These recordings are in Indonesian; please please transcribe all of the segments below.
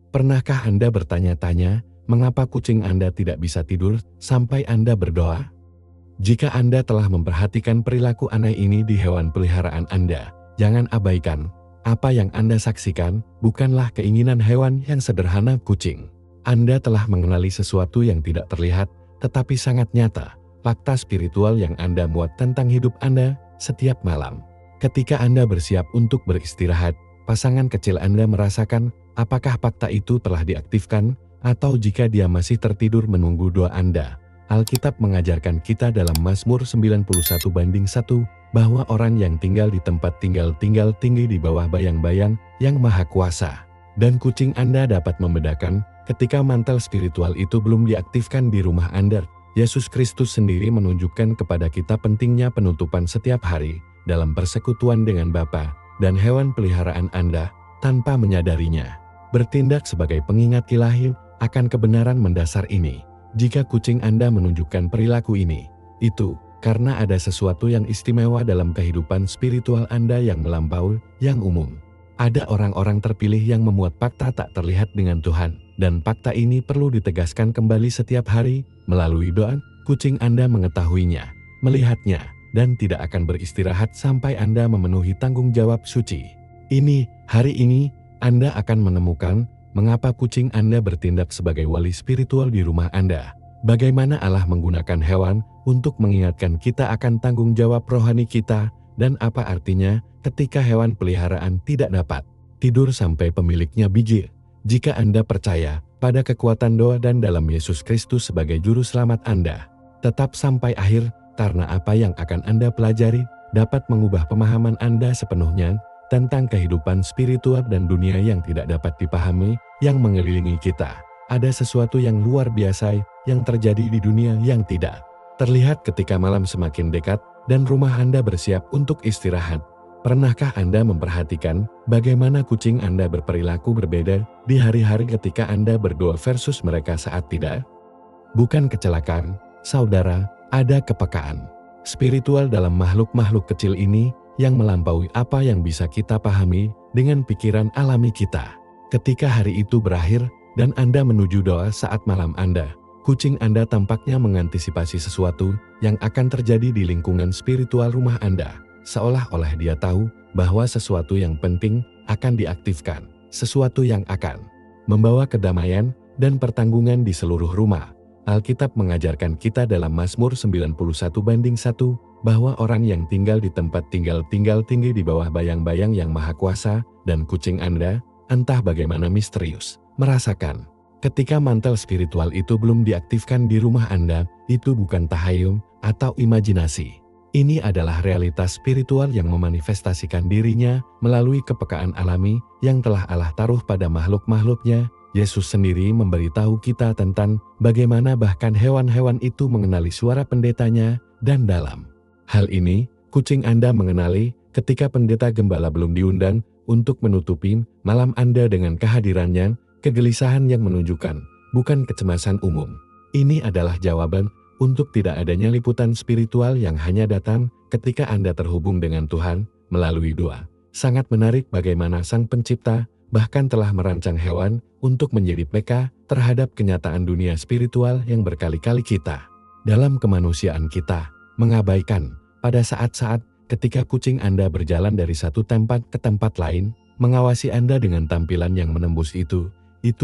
Pernahkah Anda bertanya-tanya, mengapa kucing Anda tidak bisa tidur sampai Anda berdoa? Jika Anda telah memperhatikan perilaku aneh ini di hewan peliharaan Anda, jangan abaikan. Apa yang Anda saksikan bukanlah keinginan hewan yang sederhana kucing. Anda telah mengenali sesuatu yang tidak terlihat, tetapi sangat nyata, fakta spiritual yang Anda muat tentang hidup Anda setiap malam. Ketika Anda bersiap untuk beristirahat, pasangan kecil Anda merasakan apakah fakta itu telah diaktifkan, atau jika dia masih tertidur menunggu doa Anda. Alkitab mengajarkan kita dalam Mazmur 91:1 bahwa orang yang tinggal di tempat tinggal tinggi di bawah bayang-bayang yang maha kuasa. Dan kucing Anda dapat membedakan ketika mantel spiritual itu belum diaktifkan di rumah Anda. Yesus Kristus sendiri menunjukkan kepada kita pentingnya penutupan setiap hari dalam persekutuan dengan Bapa dan hewan peliharaan Anda tanpa menyadarinya. Bertindak sebagai pengingat ilahi akan kebenaran mendasar ini. Jika kucing Anda menunjukkan perilaku ini, itu karena ada sesuatu yang istimewa dalam kehidupan spiritual Anda yang melampaui yang umum. Ada orang-orang terpilih yang memuat fakta tak terlihat dengan Tuhan, dan fakta ini perlu ditegaskan kembali setiap hari melalui doa. Kucing Anda mengetahuinya, melihatnya, dan tidak akan beristirahat sampai Anda memenuhi tanggung jawab suci. Hari ini, Anda akan menemukan mengapa kucing Anda bertindak sebagai wali spiritual di rumah Anda. Bagaimana Allah menggunakan hewan untuk mengingatkan kita akan tanggung jawab rohani kita, dan apa artinya ketika hewan peliharaan tidak dapat tidur sampai pemiliknya biji. Jika Anda percaya pada kekuatan doa dan dalam Yesus Kristus sebagai juru selamat Anda, tetap sampai akhir, karena apa yang akan Anda pelajari dapat mengubah pemahaman Anda sepenuhnya tentang kehidupan spiritual dan dunia yang tidak dapat dipahami yang mengelilingi kita. Ada sesuatu yang luar biasa yang terjadi di dunia yang tidak terlihat ketika malam semakin dekat dan rumah Anda bersiap untuk istirahat. Pernahkah Anda memperhatikan bagaimana kucing Anda berperilaku berbeda di hari-hari ketika Anda berdoa versus mereka saat tidak? Bukan kecelakaan, saudara, ada kepekaan spiritual dalam makhluk-makhluk kecil ini yang melampaui apa yang bisa kita pahami dengan pikiran alami kita. Ketika hari itu berakhir dan Anda menuju doa saat malam Anda, kucing Anda tampaknya mengantisipasi sesuatu yang akan terjadi di lingkungan spiritual rumah Anda, seolah-olah dia tahu bahwa sesuatu yang penting akan diaktifkan, sesuatu yang akan membawa kedamaian dan pertanggungan di seluruh rumah. Alkitab mengajarkan kita dalam Mazmur 91:1 bahwa orang yang tinggal di tempat tinggal tinggi di bawah bayang-bayang yang maha kuasa, dan kucing Anda, entah bagaimana misterius, merasakan ketika mantel spiritual itu belum diaktifkan di rumah Anda. Itu bukan tahayul atau imajinasi. Ini adalah realitas spiritual yang memanifestasikan dirinya melalui kepekaan alami yang telah Allah taruh pada makhluk-makhluknya. Yesus sendiri memberitahu kita tentang bagaimana bahkan hewan-hewan itu mengenali suara pendetanya, dan dalam hal ini, kucing Anda mengenali ketika pendeta gembala belum diundang untuk menutupi malam Anda dengan kehadirannya, kegelisahan yang menunjukkan, bukan kecemasan umum. Ini adalah jawaban untuk tidak adanya liputan spiritual yang hanya datang ketika Anda terhubung dengan Tuhan melalui doa. Sangat menarik bagaimana Sang Pencipta bahkan telah merancang hewan untuk menjadi peka terhadap kenyataan dunia spiritual yang berkali-kali kita, dalam kemanusiaan kita, mengabaikan. Pada saat-saat ketika kucing Anda berjalan dari satu tempat ke tempat lain, mengawasi Anda dengan tampilan yang menembus itu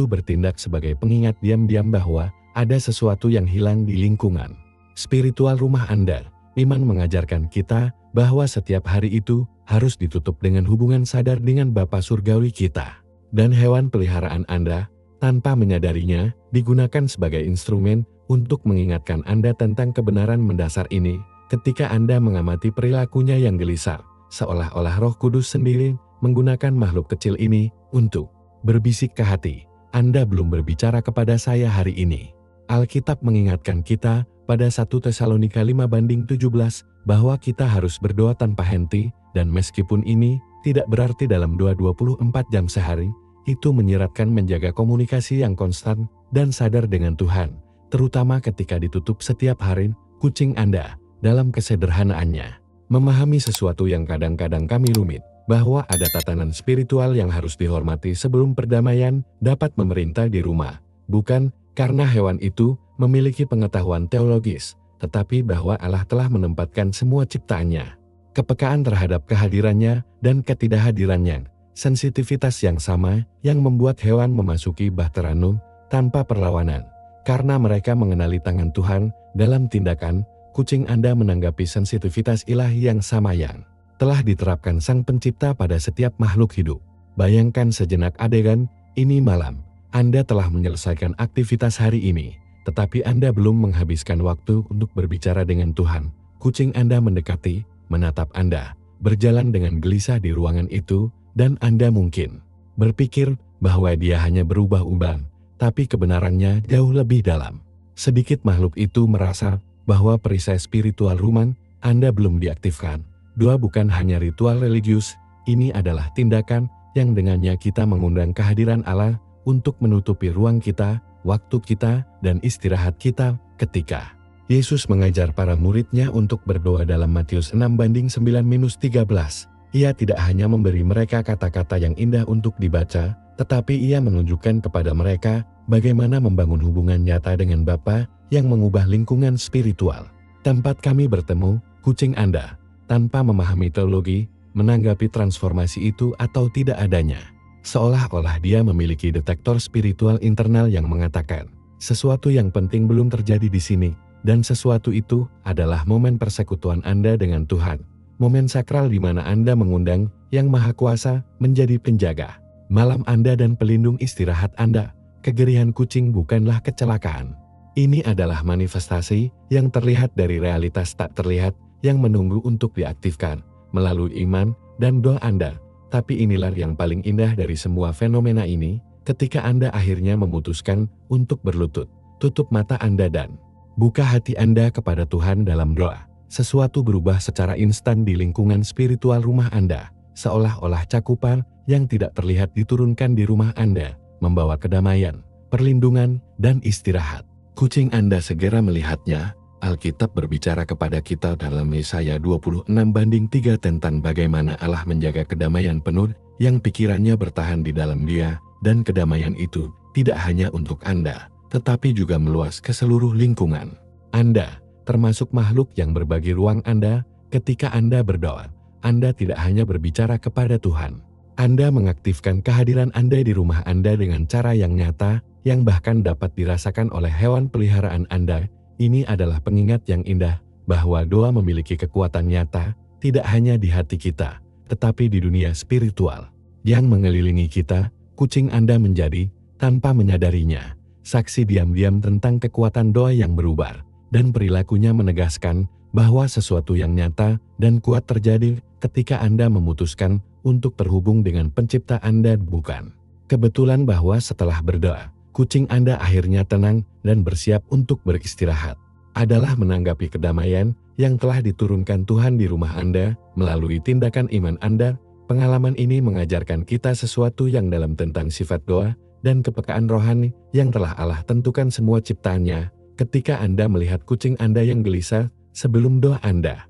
bertindak sebagai pengingat diam-diam bahwa ada sesuatu yang hilang di lingkungan spiritual rumah Anda. Iman mengajarkan kita bahwa setiap hari itu harus ditutup dengan hubungan sadar dengan Bapa Surgawi kita. Dan hewan peliharaan Anda, tanpa menyadarinya, digunakan sebagai instrumen untuk mengingatkan Anda tentang kebenaran mendasar ini. Ketika Anda mengamati perilakunya yang gelisah, seolah-olah Roh Kudus sendiri menggunakan makhluk kecil ini untuk berbisik ke hati. Anda belum berbicara kepada saya hari ini. Alkitab mengingatkan kita pada 1 Tesalonika 5:17 bahwa kita harus berdoa tanpa henti, dan meskipun ini tidak berarti dalam doa 24 jam sehari, itu menyiratkan menjaga komunikasi yang konstan dan sadar dengan Tuhan, terutama ketika ditutup setiap hari. Kucing Anda, dalam kesederhanaannya, memahami sesuatu yang kadang-kadang kami rumit. bahwa ada tatanan spiritual yang harus dihormati sebelum perdamaian dapat memerintah di rumah. Bukan karena hewan itu memiliki pengetahuan teologis, tetapi bahwa Allah telah menempatkan semua ciptaannya. Kepekaan terhadap kehadirannya dan ketidakhadirannya, sensitivitas yang sama yang membuat hewan memasuki bahtera Nuh tanpa perlawanan. Karena mereka mengenali tangan Tuhan dalam tindakan, kucing Anda menanggapi sensitivitas ilahi yang sama yang telah diterapkan Sang Pencipta pada setiap makhluk hidup. Bayangkan sejenak adegan ini malam. Anda telah menyelesaikan aktivitas hari ini, tetapi Anda belum menghabiskan waktu untuk berbicara dengan Tuhan. Kucing Anda mendekati, menatap Anda, berjalan dengan gelisah di ruangan itu, dan Anda mungkin berpikir bahwa dia hanya berubah-ubah, tapi kebenarannya jauh lebih dalam. Sedikit makhluk itu merasa bahwa perisai spiritual rumah Anda belum diaktifkan. Dua, bukan hanya ritual religius, ini adalah tindakan yang dengannya kita mengundang kehadiran Allah untuk menutupi ruang kita, waktu kita, dan istirahat kita. Ketika Yesus mengajar para muridnya untuk berdoa dalam Matius 6:9-13, Ia tidak hanya memberi mereka kata-kata yang indah untuk dibaca, tetapi Ia menunjukkan kepada mereka bagaimana membangun hubungan nyata dengan Bapa yang mengubah lingkungan spiritual. Tempat kami bertemu, kucing Anda, tanpa memahami teologi, menanggapi transformasi itu atau tidak adanya. Seolah-olah dia memiliki detektor spiritual internal yang mengatakan, sesuatu yang penting belum terjadi di sini, dan sesuatu itu adalah momen persekutuan Anda dengan Tuhan. Momen sakral di mana Anda mengundang Yang Maha Kuasa menjadi penjaga malam Anda dan pelindung istirahat Anda. Kegerihan kucing bukanlah kecelakaan. Ini adalah manifestasi yang terlihat dari realitas tak terlihat yang menunggu untuk diaktifkan melalui iman dan doa Anda. Tapi inilah yang paling indah dari semua fenomena ini, ketika Anda akhirnya memutuskan untuk berlutut, tutup mata Anda dan buka hati Anda kepada Tuhan dalam doa. Sesuatu berubah secara instan di lingkungan spiritual rumah Anda, seolah-olah cakupan yang tidak terlihat diturunkan di rumah Anda, membawa kedamaian, perlindungan, dan istirahat. Kucing Anda segera melihatnya. Alkitab berbicara kepada kita dalam Yesaya 26:3 tentang bagaimana Allah menjaga kedamaian penuh yang pikirannya bertahan di dalam Dia, dan kedamaian itu tidak hanya untuk Anda, tetapi juga meluas ke seluruh lingkungan. Anda, termasuk makhluk yang berbagi ruang Anda, ketika Anda berdoa, Anda tidak hanya berbicara kepada Tuhan. Anda mengaktifkan kehadiran Anda di rumah Anda dengan cara yang nyata, yang bahkan dapat dirasakan oleh hewan peliharaan Anda. Ini adalah pengingat yang indah, bahwa doa memiliki kekuatan nyata, tidak hanya di hati kita, tetapi di dunia spiritual yang mengelilingi kita. Kucing Anda menjadi, tanpa menyadarinya, saksi diam-diam tentang kekuatan doa yang berubah, dan perilakunya menegaskan bahwa sesuatu yang nyata dan kuat terjadi ketika Anda memutuskan untuk terhubung dengan pencipta Anda. Bukan kebetulan bahwa setelah berdoa, kucing Anda akhirnya tenang dan bersiap untuk beristirahat. Adalah menanggapi kedamaian yang telah diturunkan Tuhan di rumah Anda melalui tindakan iman Anda. Pengalaman ini mengajarkan kita sesuatu yang dalam tentang sifat doa dan kepekaan rohani yang telah Allah tentukan semua ciptaannya. Ketika Anda melihat kucing Anda yang gelisah sebelum doa Anda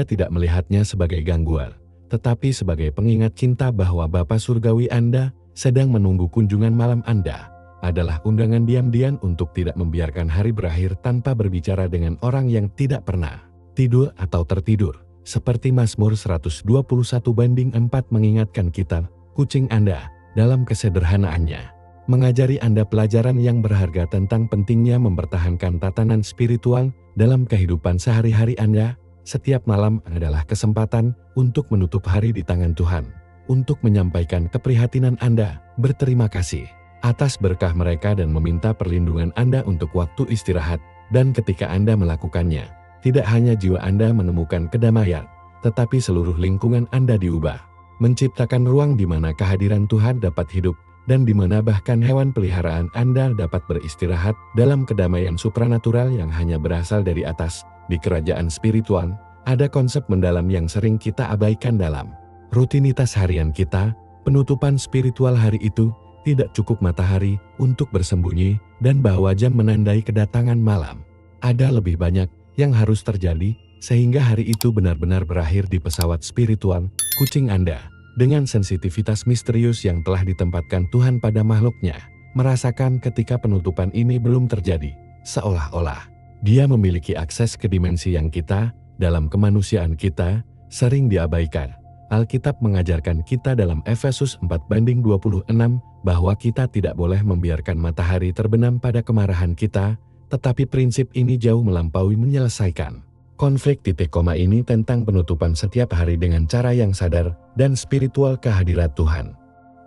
tidak melihatnya sebagai gangguan, tetapi sebagai pengingat cinta bahwa Bapa Surgawi Anda sedang menunggu kunjungan malam Anda. Adalah undangan diam-diam untuk tidak membiarkan hari berakhir tanpa berbicara dengan orang yang tidak pernah tidur atau tertidur. Seperti Mazmur 121:4 mengingatkan kita, kucing Anda, dalam kesederhanaannya, mengajari Anda pelajaran yang berharga tentang pentingnya mempertahankan tatanan spiritual dalam kehidupan sehari-hari Anda. Setiap malam adalah kesempatan untuk menutup hari di tangan Tuhan, untuk menyampaikan keprihatinan Anda, berterima kasih atas berkah mereka dan meminta perlindungan Anda untuk waktu istirahat. Dan ketika Anda melakukannya, tidak hanya jiwa Anda menemukan kedamaian, tetapi seluruh lingkungan Anda diubah, menciptakan ruang di mana kehadiran Tuhan dapat hidup, dan di mana bahkan hewan peliharaan Anda dapat beristirahat dalam kedamaian supranatural yang hanya berasal dari atas. Di kerajaan spiritual, ada konsep mendalam yang sering kita abaikan dalam rutinitas harian kita. Penutupan spiritual hari itu tidak cukup matahari untuk bersembunyi dan bahwa jam menandai kedatangan malam. Ada lebih banyak yang harus terjadi sehingga hari itu benar-benar berakhir di pesawat spiritual kucing Anda. dengan sensitivitas misterius yang telah ditempatkan Tuhan pada makhluknya, merasakan ketika penutupan ini belum terjadi, seolah-olah Dia memiliki akses ke dimensi yang kita, dalam kemanusiaan kita, sering diabaikan. Alkitab mengajarkan kita dalam Efesus 4:26 bahwa kita tidak boleh membiarkan matahari terbenam pada kemarahan kita, tetapi prinsip ini jauh melampaui menyelesaikan konflik titik koma ini tentang penutupan setiap hari dengan cara yang sadar dan spiritual kehadirat Tuhan.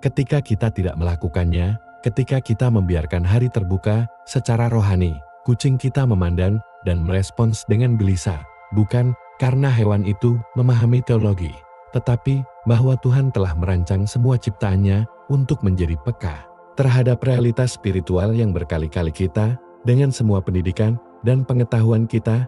Ketika kita tidak melakukannya, ketika kita membiarkan hari terbuka secara rohani, kucing kita memandang dan merespons dengan gelisah, bukan karena hewan itu memahami teologi, tetapi bahwa Tuhan telah merancang semua ciptaannya untuk menjadi peka terhadap realitas spiritual yang berkali-kali kita, dengan semua pendidikan dan pengetahuan kita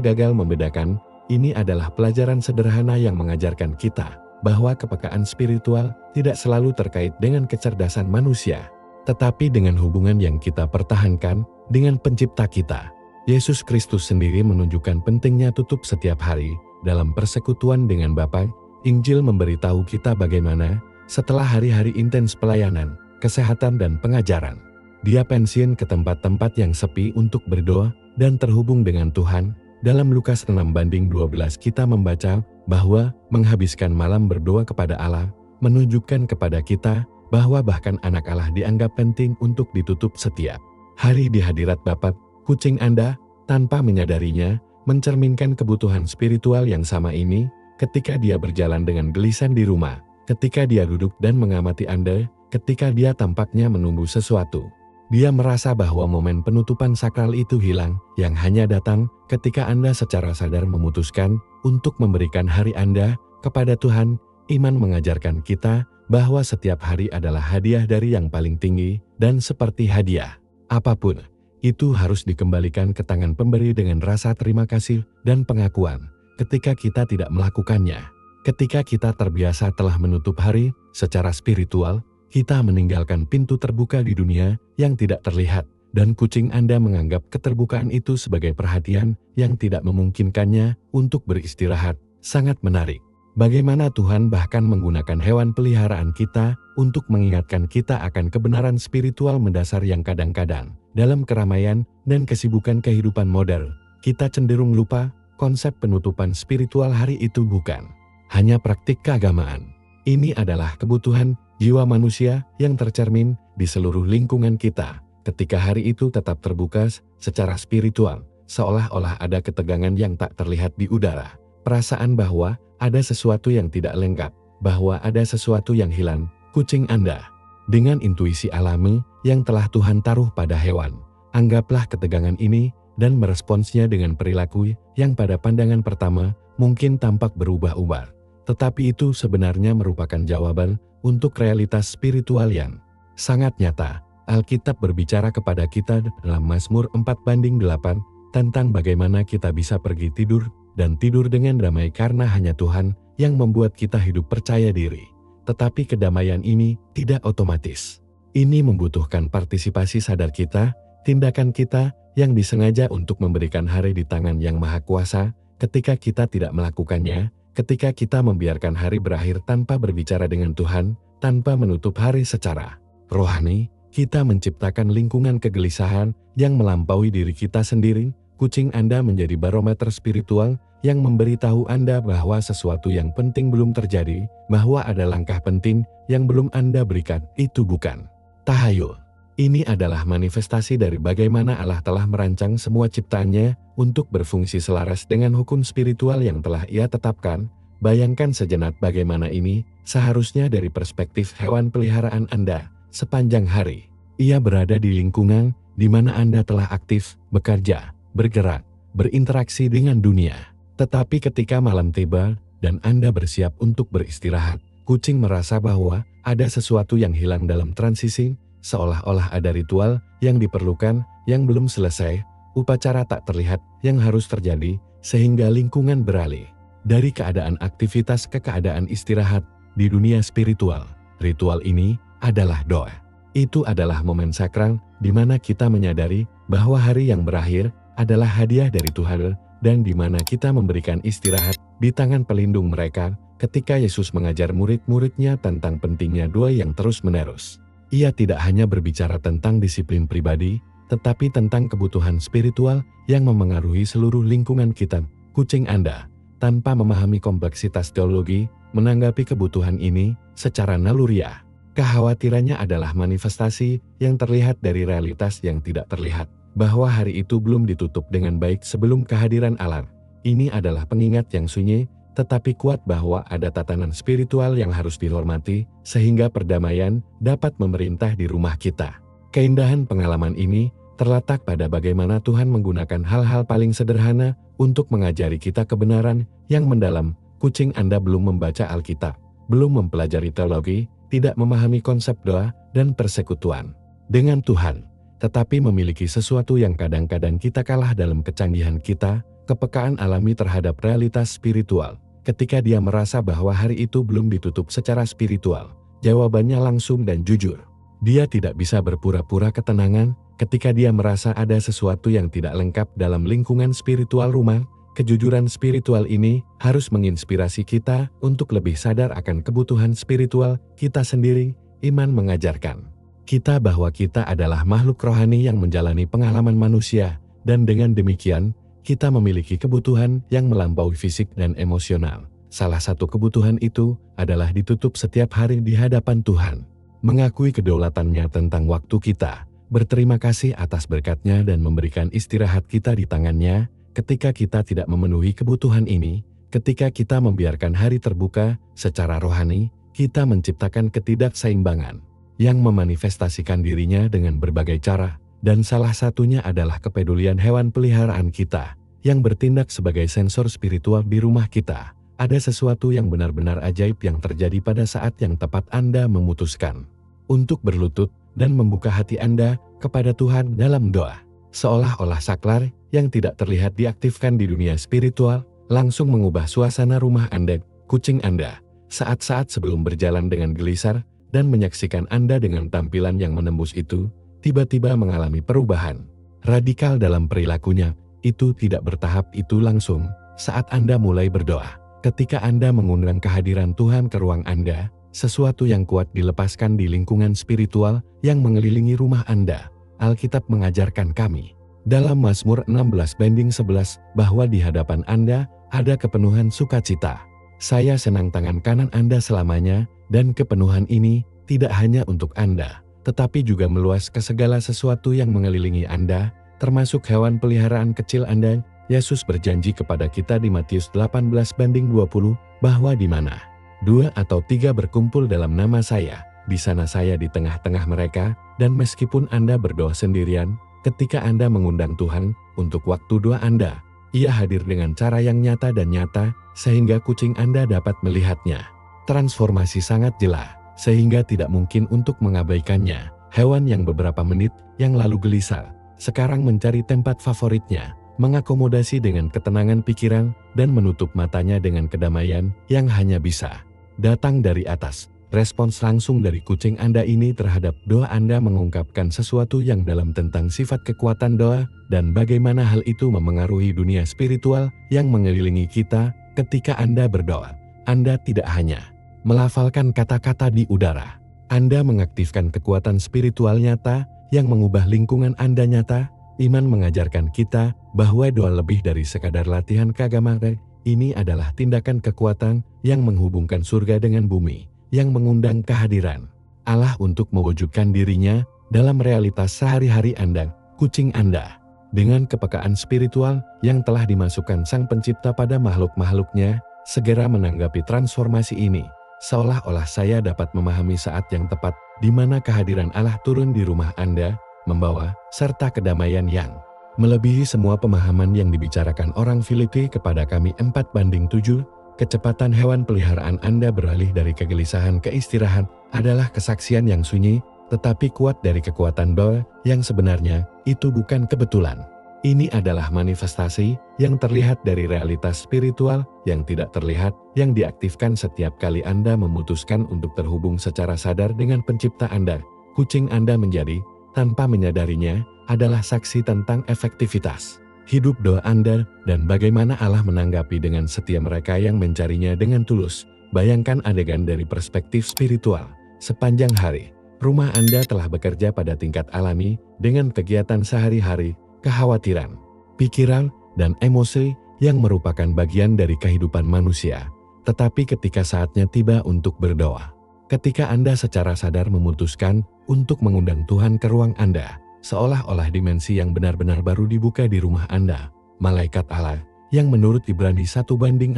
gagal membedakan. Ini adalah pelajaran sederhana yang mengajarkan kita bahwa kepekaan spiritual tidak selalu terkait dengan kecerdasan manusia, tetapi dengan hubungan yang kita pertahankan dengan pencipta kita. Yesus Kristus sendiri menunjukkan pentingnya tutup setiap hari dalam persekutuan dengan Bapa. Injil memberitahu kita bagaimana setelah hari-hari intens pelayanan, kesehatan dan pengajaran, Dia pensiun ke tempat-tempat yang sepi untuk berdoa dan terhubung dengan Tuhan. Dalam Lukas 6:12 kita membaca bahwa menghabiskan malam berdoa kepada Allah menunjukkan kepada kita bahwa bahkan anak Allah dianggap penting untuk ditutup setiap hari di hadirat Bapa. Kucing Anda, tanpa menyadarinya, mencerminkan kebutuhan spiritual yang sama ini ketika dia berjalan dengan gelisah di rumah, ketika dia duduk dan mengamati Anda, ketika dia tampaknya menunggu sesuatu. Dia merasa bahwa momen penutupan sakral itu hilang, yang hanya datang ketika Anda secara sadar memutuskan untuk memberikan hari Anda kepada Tuhan. Iman mengajarkan kita bahwa setiap hari adalah hadiah dari yang paling tinggi, dan seperti hadiah apapun, itu harus dikembalikan ke tangan pemberi dengan rasa terima kasih dan pengakuan. Ketika kita tidak melakukannya, ketika kita terbiasa telah menutup hari secara spiritual, kita meninggalkan pintu terbuka di dunia yang tidak terlihat, dan kucing Anda menganggap keterbukaan itu sebagai perhatian yang tidak memungkinkannya untuk beristirahat. Sangat menarik bagaimana Tuhan bahkan menggunakan hewan peliharaan kita untuk mengingatkan kita akan kebenaran spiritual mendasar yang kadang-kadang dalam keramaian dan kesibukan kehidupan modern, kita cenderung lupa. Konsep penutupan spiritual hari itu bukan hanya praktik keagamaan. Ini adalah kebutuhan jiwa manusia yang tercermin di seluruh lingkungan kita. Ketika hari itu tetap terbuka secara spiritual, seolah-olah ada ketegangan yang tak terlihat di udara. Perasaan bahwa ada sesuatu yang tidak lengkap, bahwa ada sesuatu yang hilang. Kucing Anda, dengan intuisi alami yang telah Tuhan taruh pada hewan, anggaplah ketegangan ini dan meresponsnya dengan perilaku yang pada pandangan pertama mungkin tampak berubah-ubah. Tetapi itu sebenarnya merupakan jawaban untuk realitas spiritual yang sangat nyata. Alkitab berbicara kepada kita dalam Mazmur 4:8 tentang bagaimana kita bisa pergi tidur dan tidur dengan damai karena hanya Tuhan yang membuat kita hidup percaya diri. Tetapi kedamaian ini tidak otomatis. Ini membutuhkan partisipasi sadar kita, tindakan kita yang disengaja untuk memberikan hari di tangan Yang Maha Kuasa. Ketika kita tidak melakukannya, ketika kita membiarkan hari berakhir tanpa berbicara dengan Tuhan, tanpa menutup hari secara rohani, kita menciptakan lingkungan kegelisahan yang melampaui diri kita sendiri. Kucing Anda menjadi barometer spiritual yang memberitahu Anda bahwa sesuatu yang penting belum terjadi, bahwa ada langkah penting yang belum Anda berikan. Itu bukan tahayul. Ini adalah manifestasi dari bagaimana Allah telah merancang semua ciptaannya untuk berfungsi selaras dengan hukum spiritual yang telah Ia tetapkan. Bayangkan sejenak bagaimana ini seharusnya dari perspektif hewan peliharaan Anda. Sepanjang hari, ia berada di lingkungan di mana Anda telah aktif, bekerja, bergerak, berinteraksi dengan dunia. Tetapi ketika malam tiba dan Anda bersiap untuk beristirahat, kucing merasa bahwa ada sesuatu yang hilang dalam transisi. Seolah-olah ada ritual yang diperlukan yang belum selesai, upacara tak terlihat yang harus terjadi, sehingga lingkungan beralih dari keadaan aktivitas ke keadaan istirahat di dunia spiritual. Ritual ini adalah doa. Itu adalah momen sakral di mana kita menyadari bahwa hari yang berakhir adalah hadiah dari Tuhan dan di mana kita memberikan istirahat di tangan pelindung mereka ketika Yesus mengajar murid-muridnya tentang pentingnya doa yang terus-menerus. Ia tidak hanya berbicara tentang disiplin pribadi, tetapi tentang kebutuhan spiritual yang memengaruhi seluruh lingkungan kita. Kucing Anda, tanpa memahami kompleksitas teologi, menanggapi kebutuhan ini secara naluriah. Kekhawatirannya adalah manifestasi yang terlihat dari realitas yang tidak terlihat, bahwa hari itu belum ditutup dengan baik sebelum kehadiran Allah. Ini adalah pengingat yang sunyi, tetapi kuat bahwa ada tatanan spiritual yang harus dihormati, sehingga perdamaian dapat memerintah di rumah kita. Keindahan pengalaman ini terletak pada bagaimana Tuhan menggunakan hal-hal paling sederhana untuk mengajari kita kebenaran yang mendalam. Kucing Anda belum membaca Alkitab, belum mempelajari teologi, tidak memahami konsep doa dan persekutuan dengan Tuhan, tetapi memiliki sesuatu yang kadang-kadang kita kalah dalam kecanggihan kita, kepekaan alami terhadap realitas spiritual. Ketika dia merasa bahwa hari itu belum ditutup secara spiritual, jawabannya langsung dan jujur. Dia tidak bisa berpura-pura ketenangan ketika dia merasa ada sesuatu yang tidak lengkap dalam lingkungan spiritual rumah. Kejujuran spiritual ini harus menginspirasi kita untuk lebih sadar akan kebutuhan spiritual kita sendiri. Iman mengajarkan kita bahwa kita adalah makhluk rohani yang menjalani pengalaman manusia, dan dengan demikian, kita memiliki kebutuhan yang melampaui fisik dan emosional. Salah satu kebutuhan itu adalah ditutup setiap hari di hadapan Tuhan, mengakui kedaulatannya tentang waktu kita, berterima kasih atas berkat-Nya dan memberikan istirahat kita di tangan-Nya. Ketika kita tidak memenuhi kebutuhan ini, ketika kita membiarkan hari terbuka secara rohani, kita menciptakan ketidakseimbangan yang memanifestasikan dirinya dengan berbagai cara. Dan salah satunya adalah kepedulian hewan peliharaan kita, yang bertindak sebagai sensor spiritual di rumah kita. Ada sesuatu yang benar-benar ajaib yang terjadi pada saat yang tepat Anda memutuskan untuk berlutut dan membuka hati Anda kepada Tuhan dalam doa. Seolah-olah saklar yang tidak terlihat diaktifkan di dunia spiritual, langsung mengubah suasana rumah Anda. Kucing Anda, saat-saat sebelum berjalan dengan gelisar dan menyaksikan Anda dengan tampilan yang menembus itu, tiba-tiba mengalami perubahan radikal dalam perilakunya. Itu tidak bertahap, itu langsung saat Anda mulai berdoa. Ketika Anda mengundang kehadiran Tuhan ke ruang Anda, sesuatu yang kuat dilepaskan di lingkungan spiritual yang mengelilingi rumah Anda. Alkitab mengajarkan kami dalam Mazmur 16:11 bahwa di hadapan Anda ada kepenuhan sukacita. Saya senang tangan kanan Anda selamanya, dan kepenuhan ini tidak hanya untuk Anda, tetapi juga meluas ke segala sesuatu yang mengelilingi Anda, termasuk hewan peliharaan kecil Anda. Yesus berjanji kepada kita di Matius 18:20 bahwa di mana 2 atau 3 berkumpul dalam nama saya, di sana saya di tengah-tengah mereka. Dan meskipun Anda berdoa sendirian, ketika Anda mengundang Tuhan untuk waktu doa Anda, Ia hadir dengan cara yang nyata dan nyata, sehingga kucing Anda dapat melihatnya. Transformasi sangat jelas, sehingga tidak mungkin untuk mengabaikannya. Hewan yang beberapa menit yang lalu gelisar, sekarang mencari tempat favoritnya, mengakomodasi dengan ketenangan pikiran, dan menutup matanya dengan kedamaian yang hanya bisa datang dari atas. Respons langsung dari kucing Anda ini terhadap doa Anda mengungkapkan sesuatu yang dalam tentang sifat kekuatan doa, dan bagaimana hal itu memengaruhi dunia spiritual yang mengelilingi kita. Ketika Anda berdoa, Anda tidak hanya melafalkan kata-kata di udara. Anda mengaktifkan kekuatan spiritual nyata yang mengubah lingkungan Anda nyata. Iman mengajarkan kita bahwa doa lebih dari sekadar latihan keagamaan. Ini adalah tindakan kekuatan yang menghubungkan surga dengan bumi, yang mengundang kehadiran Allah untuk mewujudkan dirinya dalam realitas sehari-hari Anda. Kucing Anda, dengan kepekaan spiritual yang telah dimasukkan Sang Pencipta pada makhluk-makhluknya, segera menanggapi transformasi ini. Seolah-olah saya dapat memahami saat yang tepat di mana kehadiran Allah turun di rumah Anda, membawa serta kedamaian yang melebihi semua pemahaman yang dibicarakan orang Filipi kepada kami. 4:7. Kecepatan hewan peliharaan Anda beralih dari kegelisahan ke istirahat adalah kesaksian yang sunyi, tetapi kuat dari kekuatan doa yang sebenarnya. Itu bukan kebetulan. Ini adalah manifestasi yang terlihat dari realitas spiritual yang tidak terlihat, yang diaktifkan setiap kali Anda memutuskan untuk terhubung secara sadar dengan Pencipta Anda. Kucing Anda menjadi, tanpa menyadarinya, adalah saksi tentang efektivitas hidup doa Anda, dan bagaimana Allah menanggapi dengan setia mereka yang mencarinya dengan tulus. Bayangkan adegan dari perspektif spiritual. Sepanjang hari, rumah Anda telah bekerja pada tingkat alami dengan kegiatan sehari-hari, kekhawatiran, pikiran, dan emosi yang merupakan bagian dari kehidupan manusia. Tetapi ketika saatnya tiba untuk berdoa, ketika Anda secara sadar memutuskan untuk mengundang Tuhan ke ruang Anda, seolah-olah dimensi yang benar-benar baru dibuka di rumah Anda. Malaikat Allah, yang menurut Ibrani 1:14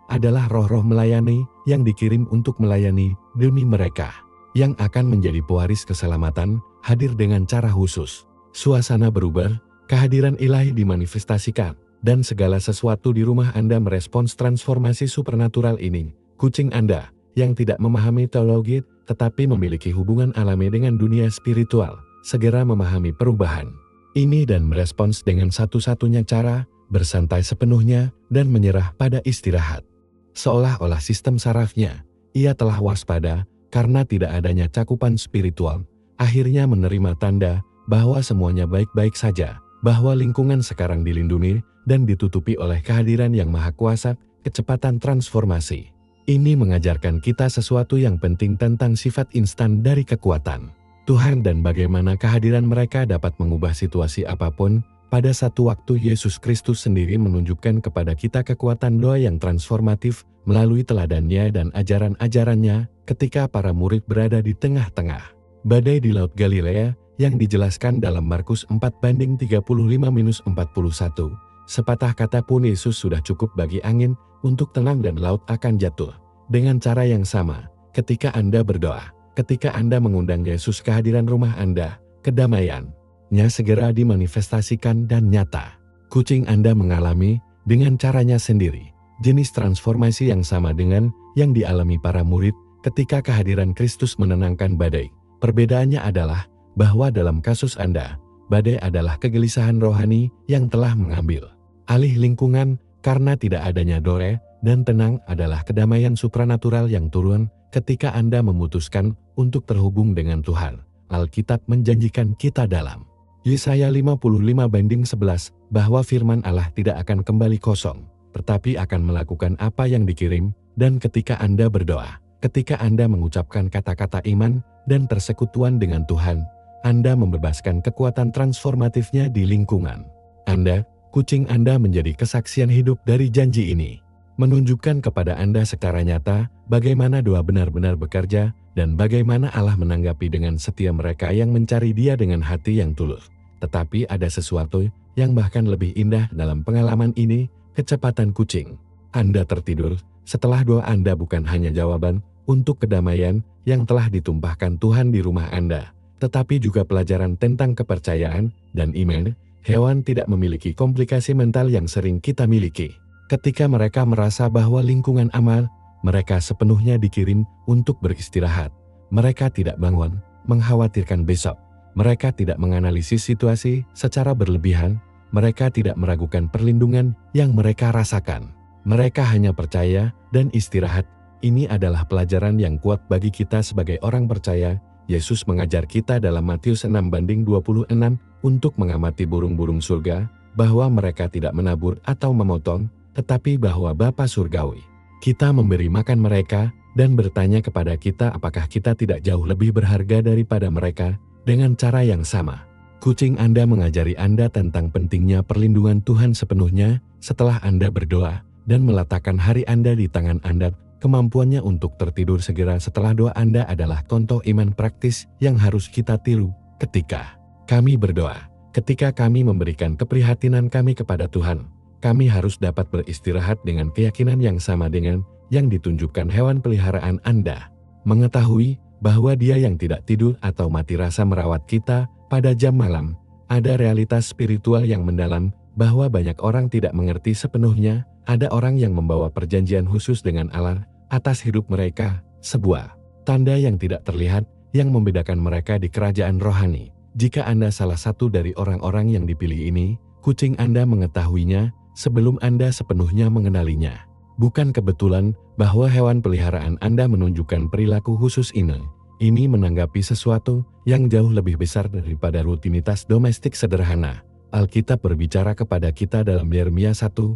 adalah roh-roh melayani yang dikirim untuk melayani demi mereka yang akan menjadi pewaris keselamatan, hadir dengan cara khusus. Suasana berubah, kehadiran ilahi dimanifestasikan, dan segala sesuatu di rumah Anda merespons transformasi supernatural ini. Kucing Anda, yang tidak memahami teologi tetapi memiliki hubungan alami dengan dunia spiritual, segera memahami perubahan ini dan merespons dengan satu-satunya cara, bersantai sepenuhnya dan menyerah pada istirahat. Seolah-olah sistem sarafnya, ia telah waspada karena tidak adanya cakupan spiritual, akhirnya menerima tanda bahwa semuanya baik-baik saja, bahwa lingkungan sekarang dilindungi dan ditutupi oleh kehadiran yang maha kuasa, kecepatan transformasi. Ini mengajarkan kita sesuatu yang penting tentang sifat instan dari kekuatan Tuhan dan bagaimana kehadiran mereka dapat mengubah situasi apapun. Pada satu waktu Yesus Kristus sendiri menunjukkan kepada kita kekuatan doa yang transformatif melalui teladannya dan ajaran-ajarannya ketika para murid berada di tengah-tengah badai di Laut Galilea yang dijelaskan dalam Markus 4:35-41. Sepatah kata pun Yesus sudah cukup bagi angin untuk tenang dan laut akan jatuh. Dengan cara yang sama, ketika Anda berdoa, ketika Anda mengundang Yesus ke hadiran rumah Anda, kedamaian-Nya segera dimanifestasikan dan nyata. Kucing Anda mengalami, dengan caranya sendiri, jenis transformasi yang sama dengan yang dialami para murid ketika kehadiran Kristus menenangkan badai. Perbedaannya adalah bahwa dalam kasus Anda, badai adalah kegelisahan rohani yang telah mengambil alih lingkungan karena tidak adanya doa, dan tenang adalah kedamaian supranatural yang turun ketika Anda memutuskan untuk terhubung dengan Tuhan. Alkitab menjanjikan kita dalam Yesaya 55:11 bahwa firman Allah tidak akan kembali kosong, tetapi akan melakukan apa yang dikirim. Dan ketika Anda berdoa, ketika Anda mengucapkan kata-kata iman dan persekutuan dengan Tuhan, Anda membebaskan kekuatan transformatifnya di lingkungan Anda. Kucing Anda menjadi kesaksian hidup dari janji ini, menunjukkan kepada Anda secara nyata bagaimana doa benar-benar bekerja dan bagaimana Allah menanggapi dengan setia mereka yang mencari Dia dengan hati yang tulus. Tetapi ada sesuatu yang bahkan lebih indah dalam pengalaman ini, kecepatan kucing Anda tertidur setelah doa Anda bukan hanya jawaban untuk kedamaian yang telah ditumpahkan Tuhan di rumah Anda, tetapi juga pelajaran tentang kepercayaan dan iman. Hewan tidak memiliki komplikasi mental yang sering kita miliki. Ketika mereka merasa bahwa lingkungan aman, mereka sepenuhnya dikirim untuk beristirahat. Mereka tidak bangun, mengkhawatirkan besok. Mereka tidak menganalisis situasi secara berlebihan. Mereka tidak meragukan perlindungan yang mereka rasakan. Mereka hanya percaya dan istirahat. Ini adalah pelajaran yang kuat bagi kita sebagai orang percaya. Yesus mengajar kita dalam Matius 6:26 untuk mengamati burung-burung surga, bahwa mereka tidak menabur atau memotong, tetapi bahwa Bapa Surgawi kita memberi makan mereka, dan bertanya kepada kita apakah kita tidak jauh lebih berharga daripada mereka. Dengan cara yang sama, kucing Anda mengajari Anda tentang pentingnya perlindungan Tuhan sepenuhnya setelah Anda berdoa dan meletakkan hari Anda di tangan Anda. Kemampuannya untuk tertidur segera setelah doa Anda adalah contoh iman praktis yang harus kita tiru. Ketika kami berdoa, ketika kami memberikan keprihatinan kami kepada Tuhan, kami harus dapat beristirahat dengan keyakinan yang sama dengan yang ditunjukkan hewan peliharaan Anda. Mengetahui bahwa Dia yang tidak tidur atau mati rasa merawat kita pada jam malam. Ada realitas spiritual yang mendalam bahwa banyak orang tidak mengerti sepenuhnya. Ada orang yang membawa perjanjian khusus dengan Allah atas hidup mereka, sebuah tanda yang tidak terlihat yang membedakan mereka di kerajaan rohani. Jika Anda salah satu dari orang-orang yang dipilih ini, kucing Anda mengetahuinya sebelum Anda sepenuhnya mengenalinya. Bukan kebetulan bahwa hewan peliharaan Anda menunjukkan perilaku khusus ini. Ini menanggapi sesuatu yang jauh lebih besar daripada rutinitas domestik sederhana. Alkitab berbicara kepada kita dalam Yeremia 1:5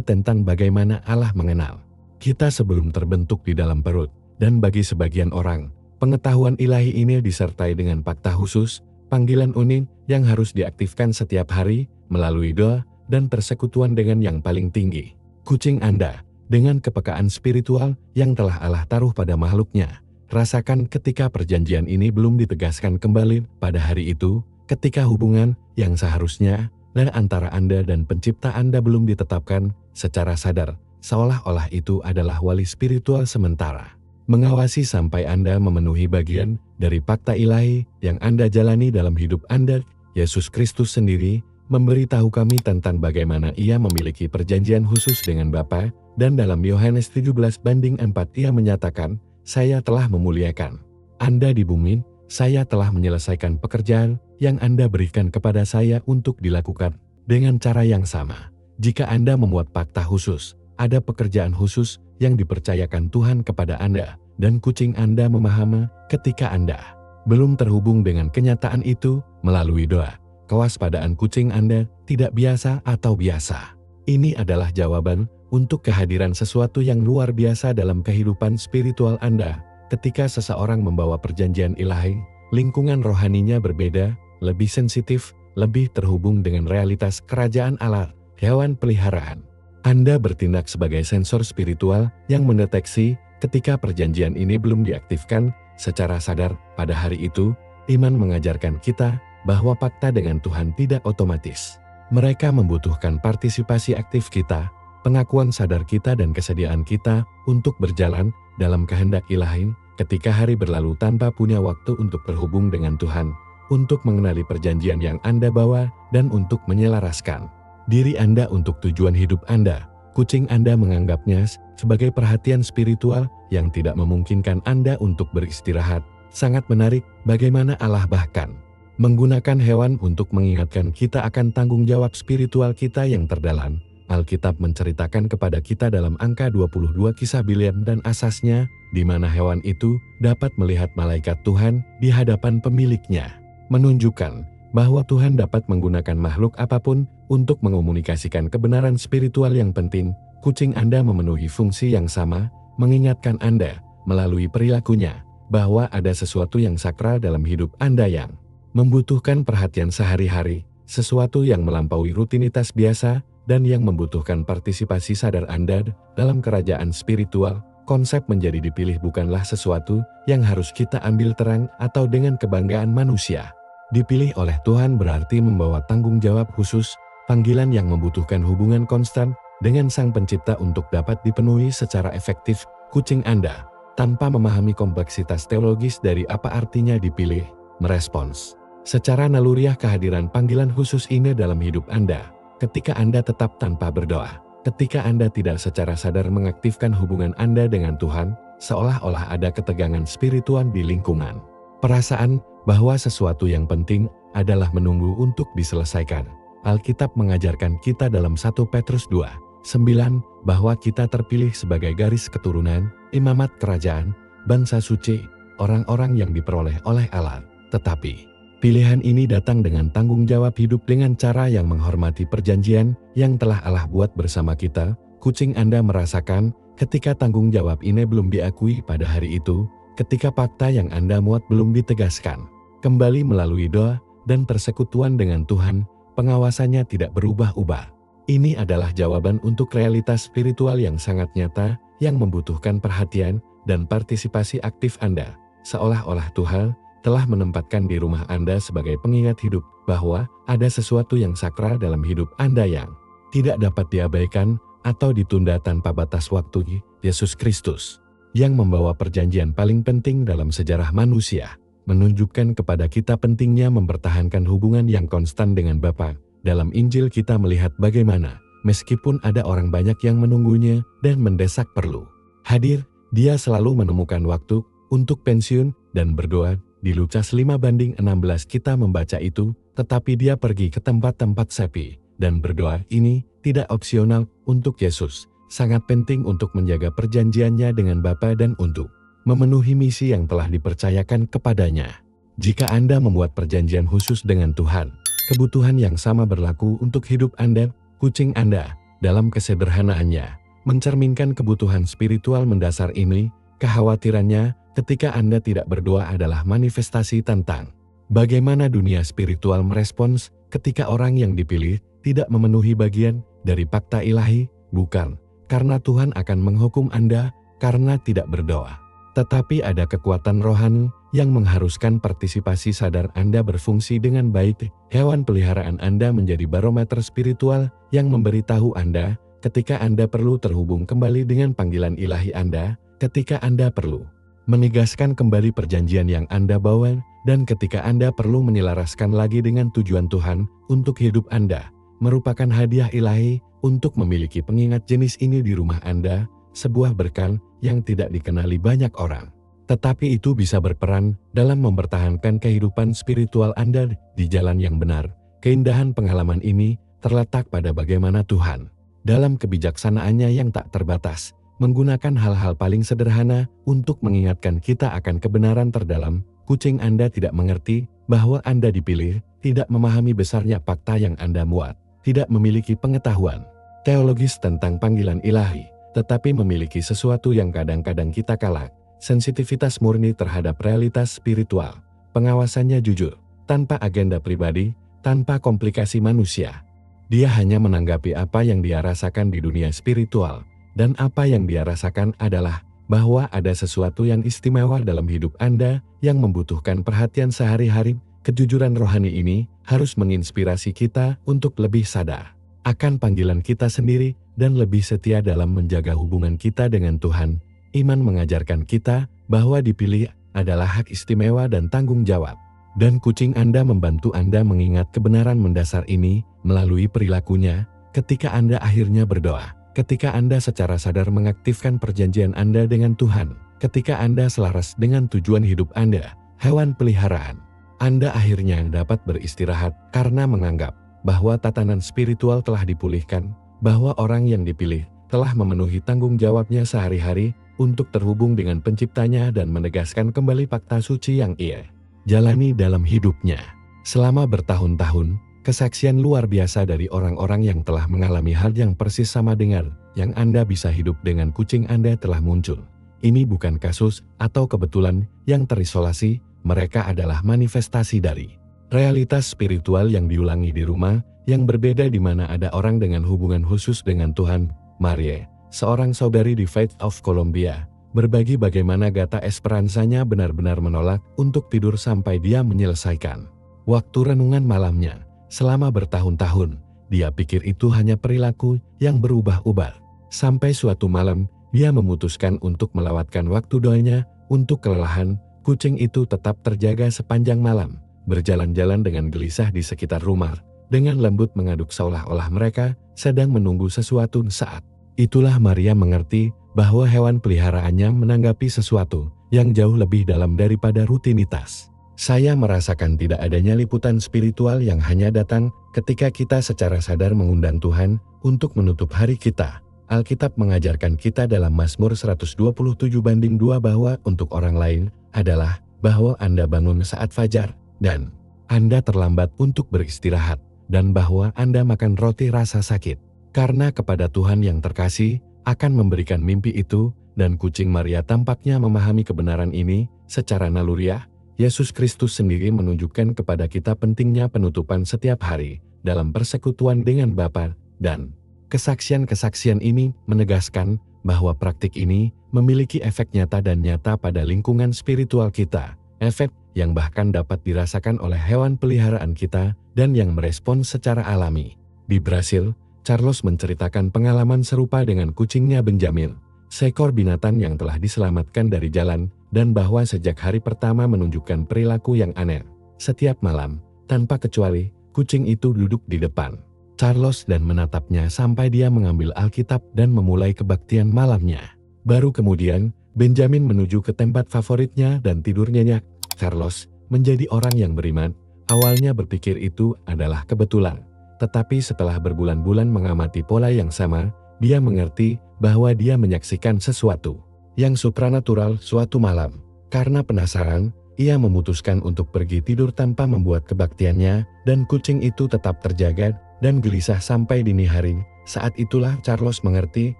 tentang bagaimana Allah mengenal kita sebelum terbentuk di dalam perut. Dan bagi sebagian orang, pengetahuan ilahi ini disertai dengan fakta khusus, panggilan unik yang harus diaktifkan setiap hari melalui doa dan persekutuan dengan yang paling tinggi, kucing Anda, dengan kepekaan spiritual yang telah Allah taruh pada makhluknya. Rasakan ketika perjanjian ini belum ditegaskan kembali pada hari itu, ketika hubungan yang seharusnya antara Anda dan pencipta Anda belum ditetapkan secara sadar, seolah-olah itu adalah wali spiritual sementara, mengawasi sampai Anda memenuhi bagian dari fakta ilahi yang Anda jalani dalam hidup Anda. Yesus Kristus sendiri memberitahu kami tentang bagaimana Ia memiliki perjanjian khusus dengan Bapa, dan dalam Yohanes 17:4 Ia menyatakan, "Saya telah memuliakan Anda di bumi, saya telah menyelesaikan pekerjaan yang Anda berikan kepada saya untuk dilakukan." Dengan cara yang sama, jika Anda membuat fakta khusus, ada pekerjaan khusus yang dipercayakan Tuhan kepada Anda, dan kucing Anda memahami ketika Anda belum terhubung dengan kenyataan itu melalui doa. Kewaspadaan kucing Anda tidak biasa atau biasa. Ini adalah jawaban untuk kehadiran sesuatu yang luar biasa dalam kehidupan spiritual Anda. Ketika seseorang membawa perjanjian ilahi, lingkungan rohaninya berbeda, lebih sensitif, lebih terhubung dengan realitas kerajaan Allah, hewan peliharaan. Anda bertindak sebagai sensor spiritual yang mendeteksi ketika perjanjian ini belum diaktifkan secara sadar. Pada hari itu, iman mengajarkan kita bahwa fakta dengan Tuhan tidak otomatis. Mereka membutuhkan partisipasi aktif kita, pengakuan sadar kita dan kesediaan kita untuk berjalan dalam kehendak ilahi. Ketika hari berlalu tanpa punya waktu untuk berhubung dengan Tuhan, untuk mengenali perjanjian yang Anda bawa, dan untuk menyelaraskan diri Anda untuk tujuan hidup Anda, kucing Anda menganggapnya sebagai perhatian spiritual yang tidak memungkinkan Anda untuk beristirahat. Sangat menarik bagaimana Allah bahkan menggunakan hewan untuk mengingatkan kita akan tanggung jawab spiritual kita yang terdalam. Alkitab menceritakan kepada kita dalam angka 22 kisah Bileam dan asasnya, di mana hewan itu dapat melihat malaikat Tuhan di hadapan pemiliknya, menunjukkan bahwa Tuhan dapat menggunakan makhluk apapun untuk mengomunikasikan kebenaran spiritual yang penting. Kucing Anda memenuhi fungsi yang sama, mengingatkan Anda melalui perilakunya bahwa ada sesuatu yang sakral dalam hidup Anda yang membutuhkan perhatian sehari-hari, sesuatu yang melampaui rutinitas biasa, dan yang membutuhkan partisipasi sadar Anda dalam kerajaan spiritual. Konsep menjadi dipilih bukanlah sesuatu yang harus kita ambil terang atau dengan kebanggaan manusia. Dipilih oleh Tuhan berarti membawa tanggung jawab khusus, panggilan yang membutuhkan hubungan konstan dengan Sang Pencipta untuk dapat dipenuhi secara efektif. Kucing Anda, tanpa memahami kompleksitas teologis dari apa artinya dipilih, merespons secara naluriah kehadiran panggilan khusus ini dalam hidup Anda. Ketika Anda tetap tanpa berdoa, ketika Anda tidak secara sadar mengaktifkan hubungan Anda dengan Tuhan, seolah-olah ada ketegangan spiritual di lingkungan. Perasaan bahwa sesuatu yang penting adalah menunggu untuk diselesaikan. Alkitab mengajarkan kita dalam 1 Petrus 2:9 bahwa kita terpilih sebagai garis keturunan, imamat kerajaan, bangsa suci, orang-orang yang diperoleh oleh Allah. Tetapi pilihan ini datang dengan tanggung jawab hidup dengan cara yang menghormati perjanjian yang telah Allah buat bersama kita. Kucing Anda merasakan ketika tanggung jawab ini belum diakui pada hari itu, ketika fakta yang Anda muat belum ditegaskan kembali melalui doa dan persekutuan dengan Tuhan, pengawasannya tidak berubah-ubah. Ini adalah jawaban untuk realitas spiritual yang sangat nyata, yang membutuhkan perhatian dan partisipasi aktif Anda. Seolah-olah Tuhan telah menempatkan di rumah Anda sebagai pengingat hidup bahwa ada sesuatu yang sakral dalam hidup Anda yang tidak dapat diabaikan atau ditunda tanpa batas waktu. Yesus Kristus, yang membawa perjanjian paling penting dalam sejarah manusia, menunjukkan kepada kita pentingnya mempertahankan hubungan yang konstan dengan Bapa. Dalam Injil kita melihat bagaimana, meskipun ada orang banyak yang menunggunya dan mendesak perlu hadir, dia selalu menemukan waktu untuk pensiun dan berdoa. Di Lukas 5:16 kita membaca itu, tetapi dia pergi ke tempat-tempat sepi dan berdoa. Ini tidak opsional untuk Yesus, sangat penting untuk menjaga perjanjiannya dengan Bapa dan untuk memenuhi misi yang telah dipercayakan kepadanya. Jika Anda membuat perjanjian khusus dengan Tuhan, Kebutuhan yang sama berlaku untuk hidup Anda. Kucing Anda, dalam kesederhanaannya, mencerminkan kebutuhan spiritual mendasar ini. Kekhawatirannya ketika Anda tidak berdoa adalah manifestasi tentang bagaimana dunia spiritual merespons ketika orang yang dipilih tidak memenuhi bagian dari fakta ilahi, bukan karena Tuhan akan menghukum Anda karena tidak berdoa. Tetapi ada kekuatan rohani yang mengharuskan partisipasi sadar Anda berfungsi dengan baik. Hewan peliharaan Anda menjadi barometer spiritual yang memberitahu Anda ketika Anda perlu terhubung kembali dengan panggilan ilahi Anda, ketika Anda perlu menegaskan kembali perjanjian yang Anda bawa, dan ketika Anda perlu menyelaraskan lagi dengan tujuan Tuhan untuk hidup Anda, merupakan hadiah ilahi untuk memiliki pengingat jenis ini di rumah Anda, sebuah berkat yang tidak dikenali banyak orang. Tetapi itu bisa berperan dalam mempertahankan kehidupan spiritual Anda di jalan yang benar. Keindahan pengalaman ini terletak pada bagaimana Tuhan, dalam kebijaksanaannya yang tak terbatas, menggunakan hal-hal paling sederhana untuk mengingatkan kita akan kebenaran terdalam. Kucing Anda tidak mengerti bahwa Anda dipilih, tidak memahami besarnya fakta yang Anda muat, tidak memiliki pengetahuan teologis tentang panggilan ilahi, tetapi memiliki sesuatu yang kadang-kadang kita kalah, sensitivitas murni terhadap realitas spiritual, pengawasannya jujur, tanpa agenda pribadi, tanpa komplikasi manusia. Dia hanya menanggapi apa yang dia rasakan di dunia spiritual, dan apa yang dia rasakan adalah bahwa ada sesuatu yang istimewa dalam hidup Anda yang membutuhkan perhatian sehari-hari. Kejujuran rohani ini harus menginspirasi kita untuk lebih sadar akan panggilan kita sendiri dan lebih setia dalam menjaga hubungan kita dengan Tuhan. Iman mengajarkan kita bahwa dipilih adalah hak istimewa dan tanggung jawab. Dan kucing Anda membantu Anda mengingat kebenaran mendasar ini melalui perilakunya ketika Anda akhirnya berdoa. Ketika Anda secara sadar mengaktifkan perjanjian Anda dengan Tuhan, ketika Anda selaras dengan tujuan hidup Anda, hewan peliharaan Anda akhirnya dapat beristirahat karena menganggap bahwa tatanan spiritual telah dipulihkan, bahwa orang yang dipilih telah memenuhi tanggung jawabnya sehari-hari untuk terhubung dengan penciptanya dan menegaskan kembali fakta suci yang ia jalani dalam hidupnya. Selama bertahun-tahun, kesaksian luar biasa dari orang-orang yang telah mengalami hal yang persis sama dengan yang Anda bisa hidup dengan kucing Anda telah muncul. Ini bukan kasus atau kebetulan yang terisolasi, mereka adalah manifestasi dari realitas spiritual yang diulangi di rumah, yang berbeda di mana ada orang dengan hubungan khusus dengan Tuhan. Marie, seorang saudari di Faith of Columbia, berbagi bagaimana Gata Esperanzanya benar-benar menolak untuk tidur sampai dia menyelesaikan waktu renungan malamnya. Selama bertahun-tahun, dia pikir itu hanya perilaku yang berubah-ubah. Sampai suatu malam, dia memutuskan untuk melewatkan waktu doanya. Untuk kelelahan, kucing itu tetap terjaga sepanjang malam, berjalan-jalan dengan gelisah di sekitar rumah, dengan lembut mengaduk seolah-olah mereka sedang menunggu sesuatu. Saat itulah Maria mengerti bahwa hewan peliharaannya menanggapi sesuatu yang jauh lebih dalam daripada rutinitas. Saya merasakan tidak adanya liputan spiritual yang hanya datang ketika kita secara sadar mengundang Tuhan untuk menutup hari kita. Alkitab mengajarkan kita dalam Mazmur 127:2 bahwa untuk orang lain adalah bahwa Anda bangun saat fajar, dan Anda terlambat untuk beristirahat, dan bahwa Anda makan roti rasa sakit. Karena kepada Tuhan yang terkasih akan memberikan mimpi itu, dan kucing Maria tampaknya memahami kebenaran ini secara naluriah. Yesus Kristus sendiri menunjukkan kepada kita pentingnya penutupan setiap hari dalam persekutuan dengan Bapa, dan kesaksian-kesaksian ini menegaskan bahwa praktik ini memiliki efek nyata dan nyata pada lingkungan spiritual kita, efek yang bahkan dapat dirasakan oleh hewan peliharaan kita dan yang merespons secara alami. Di Brasil, Charles menceritakan pengalaman serupa dengan kucingnya Benjamin, seekor binatang yang telah diselamatkan dari jalan, dan bahwa sejak hari pertama menunjukkan perilaku yang aneh. Setiap malam, tanpa kecuali, kucing itu duduk di depan Charles dan menatapnya sampai dia mengambil Alkitab dan memulai kebaktian malamnya. Baru kemudian, Benjamin menuju ke tempat favoritnya dan tidurnya. Charles menjadi orang yang beriman, awalnya berpikir itu adalah kebetulan. Tetapi setelah berbulan-bulan mengamati pola yang sama, dia mengerti bahwa dia menyaksikan sesuatu yang supranatural suatu malam. Karena penasaran, ia memutuskan untuk pergi tidur tanpa membuat kebaktiannya, dan kucing itu tetap terjaga dan gelisah sampai dini hari. Saat itulah Charles mengerti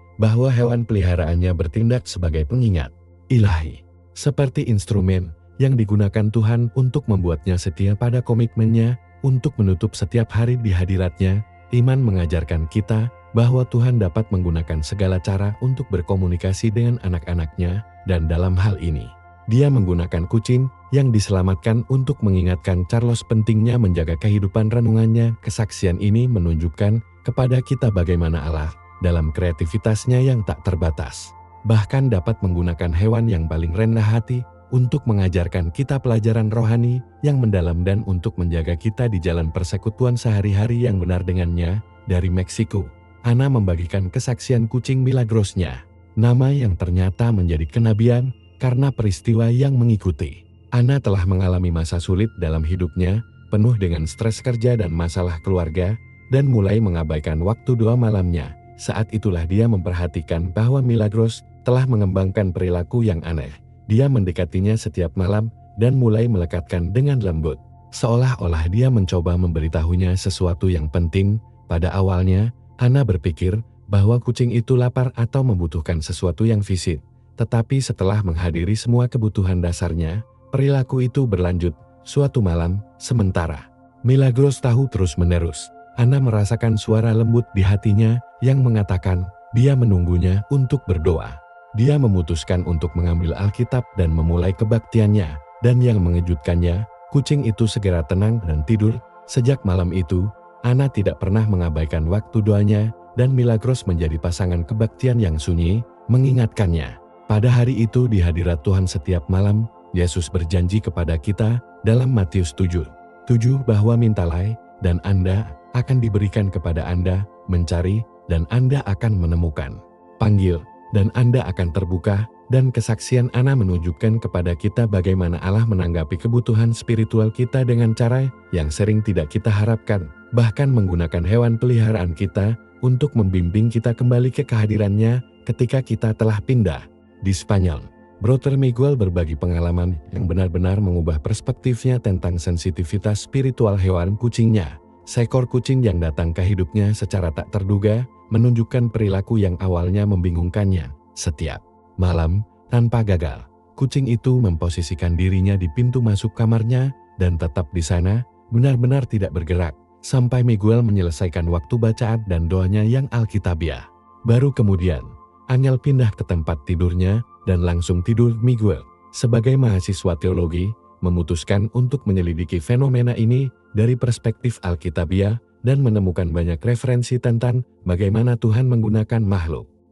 bahwa hewan peliharaannya bertindak sebagai pengingat ilahi, seperti instrumen yang digunakan Tuhan untuk membuatnya setia pada komitmennya untuk menutup setiap hari di hadiratnya. Iman mengajarkan kita bahwa Tuhan dapat menggunakan segala cara untuk berkomunikasi dengan anak-anaknya, dan dalam hal ini, Dia menggunakan kucing yang diselamatkan untuk mengingatkan Charles pentingnya menjaga kehidupan renungannya. Kesaksian ini menunjukkan kepada kita bagaimana Allah, dalam kreativitasnya yang tak terbatas, bahkan dapat menggunakan hewan yang paling rendah hati untuk mengajarkan kita pelajaran rohani yang mendalam dan untuk menjaga kita di jalan persekutuan sehari-hari yang benar dengannya. Dari Meksiko, Ana membagikan kesaksian kucing Milagrosnya, nama yang ternyata menjadi kenabian karena peristiwa yang mengikuti. Ana telah mengalami masa sulit dalam hidupnya, penuh dengan stres kerja dan masalah keluarga, dan mulai mengabaikan waktu doa malamnya. Saat itulah dia memperhatikan bahwa Milagros telah mengembangkan perilaku yang aneh. Dia mendekatinya setiap malam dan mulai melekatkan dengan lembut, seolah-olah dia mencoba memberitahunya sesuatu yang penting. Pada awalnya, Ana berpikir bahwa kucing itu lapar atau membutuhkan sesuatu yang fisik. Tetapi setelah menghadiri semua kebutuhan dasarnya, perilaku itu berlanjut. Suatu malam, sementara Milagros tahu terus-menerus, Ana merasakan suara lembut di hatinya yang mengatakan dia menunggunya untuk berdoa. Dia memutuskan untuk mengambil Alkitab dan memulai kebaktiannya, dan yang mengejutkannya, kucing itu segera tenang dan tidur. Sejak malam itu, Ana tidak pernah mengabaikan waktu doanya, dan Milagros menjadi pasangan kebaktian yang sunyi, mengingatkannya. Pada hari itu di hadirat Tuhan setiap malam, Yesus berjanji kepada kita dalam Matius 7:7 bahwa mintalah dan Anda akan diberikan kepada Anda, mencari dan Anda akan menemukan, panggil dan Anda akan terbuka. Dan kesaksian Ana menunjukkan kepada kita bagaimana Allah menanggapi kebutuhan spiritual kita dengan cara yang sering tidak kita harapkan, bahkan menggunakan hewan peliharaan kita untuk membimbing kita kembali ke kehadirannya ketika kita telah pindah. Di Spanyol, Brother Miguel berbagi pengalaman yang benar-benar mengubah perspektifnya tentang sensitivitas spiritual hewan kucingnya. Seekor kucing yang datang ke hidupnya secara tak terduga, menunjukkan perilaku yang awalnya membingungkannya. Setiap malam, tanpa gagal, kucing itu memposisikan dirinya di pintu masuk kamarnya dan tetap di sana, benar-benar tidak bergerak, sampai Miguel menyelesaikan waktu bacaan dan doanya yang alkitabiah. Baru kemudian, Angel pindah ke tempat tidurnya dan langsung tidur. Miguel, sebagai mahasiswa teologi, memutuskan untuk menyelidiki fenomena ini dari perspektif alkitabiah dan menemukan banyak referensi tentang bagaimana Tuhan menggunakan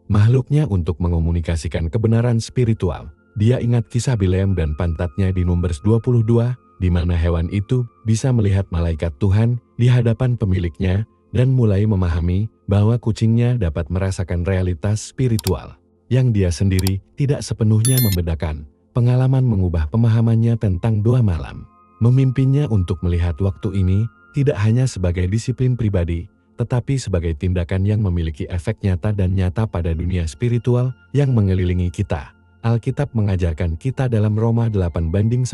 makhluknya untuk mengomunikasikan kebenaran spiritual. Dia ingat kisah Bileam dan pantatnya di Numbers 22, di mana hewan itu bisa melihat malaikat Tuhan di hadapan pemiliknya, dan mulai memahami bahwa kucingnya dapat merasakan realitas spiritual yang dia sendiri tidak sepenuhnya membedakan. Pengalaman mengubah pemahamannya tentang doa malam, memimpinnya untuk melihat waktu ini tidak hanya sebagai disiplin pribadi, tetapi sebagai tindakan yang memiliki efek nyata dan nyata pada dunia spiritual yang mengelilingi kita. Alkitab mengajarkan kita dalam Roma 8:19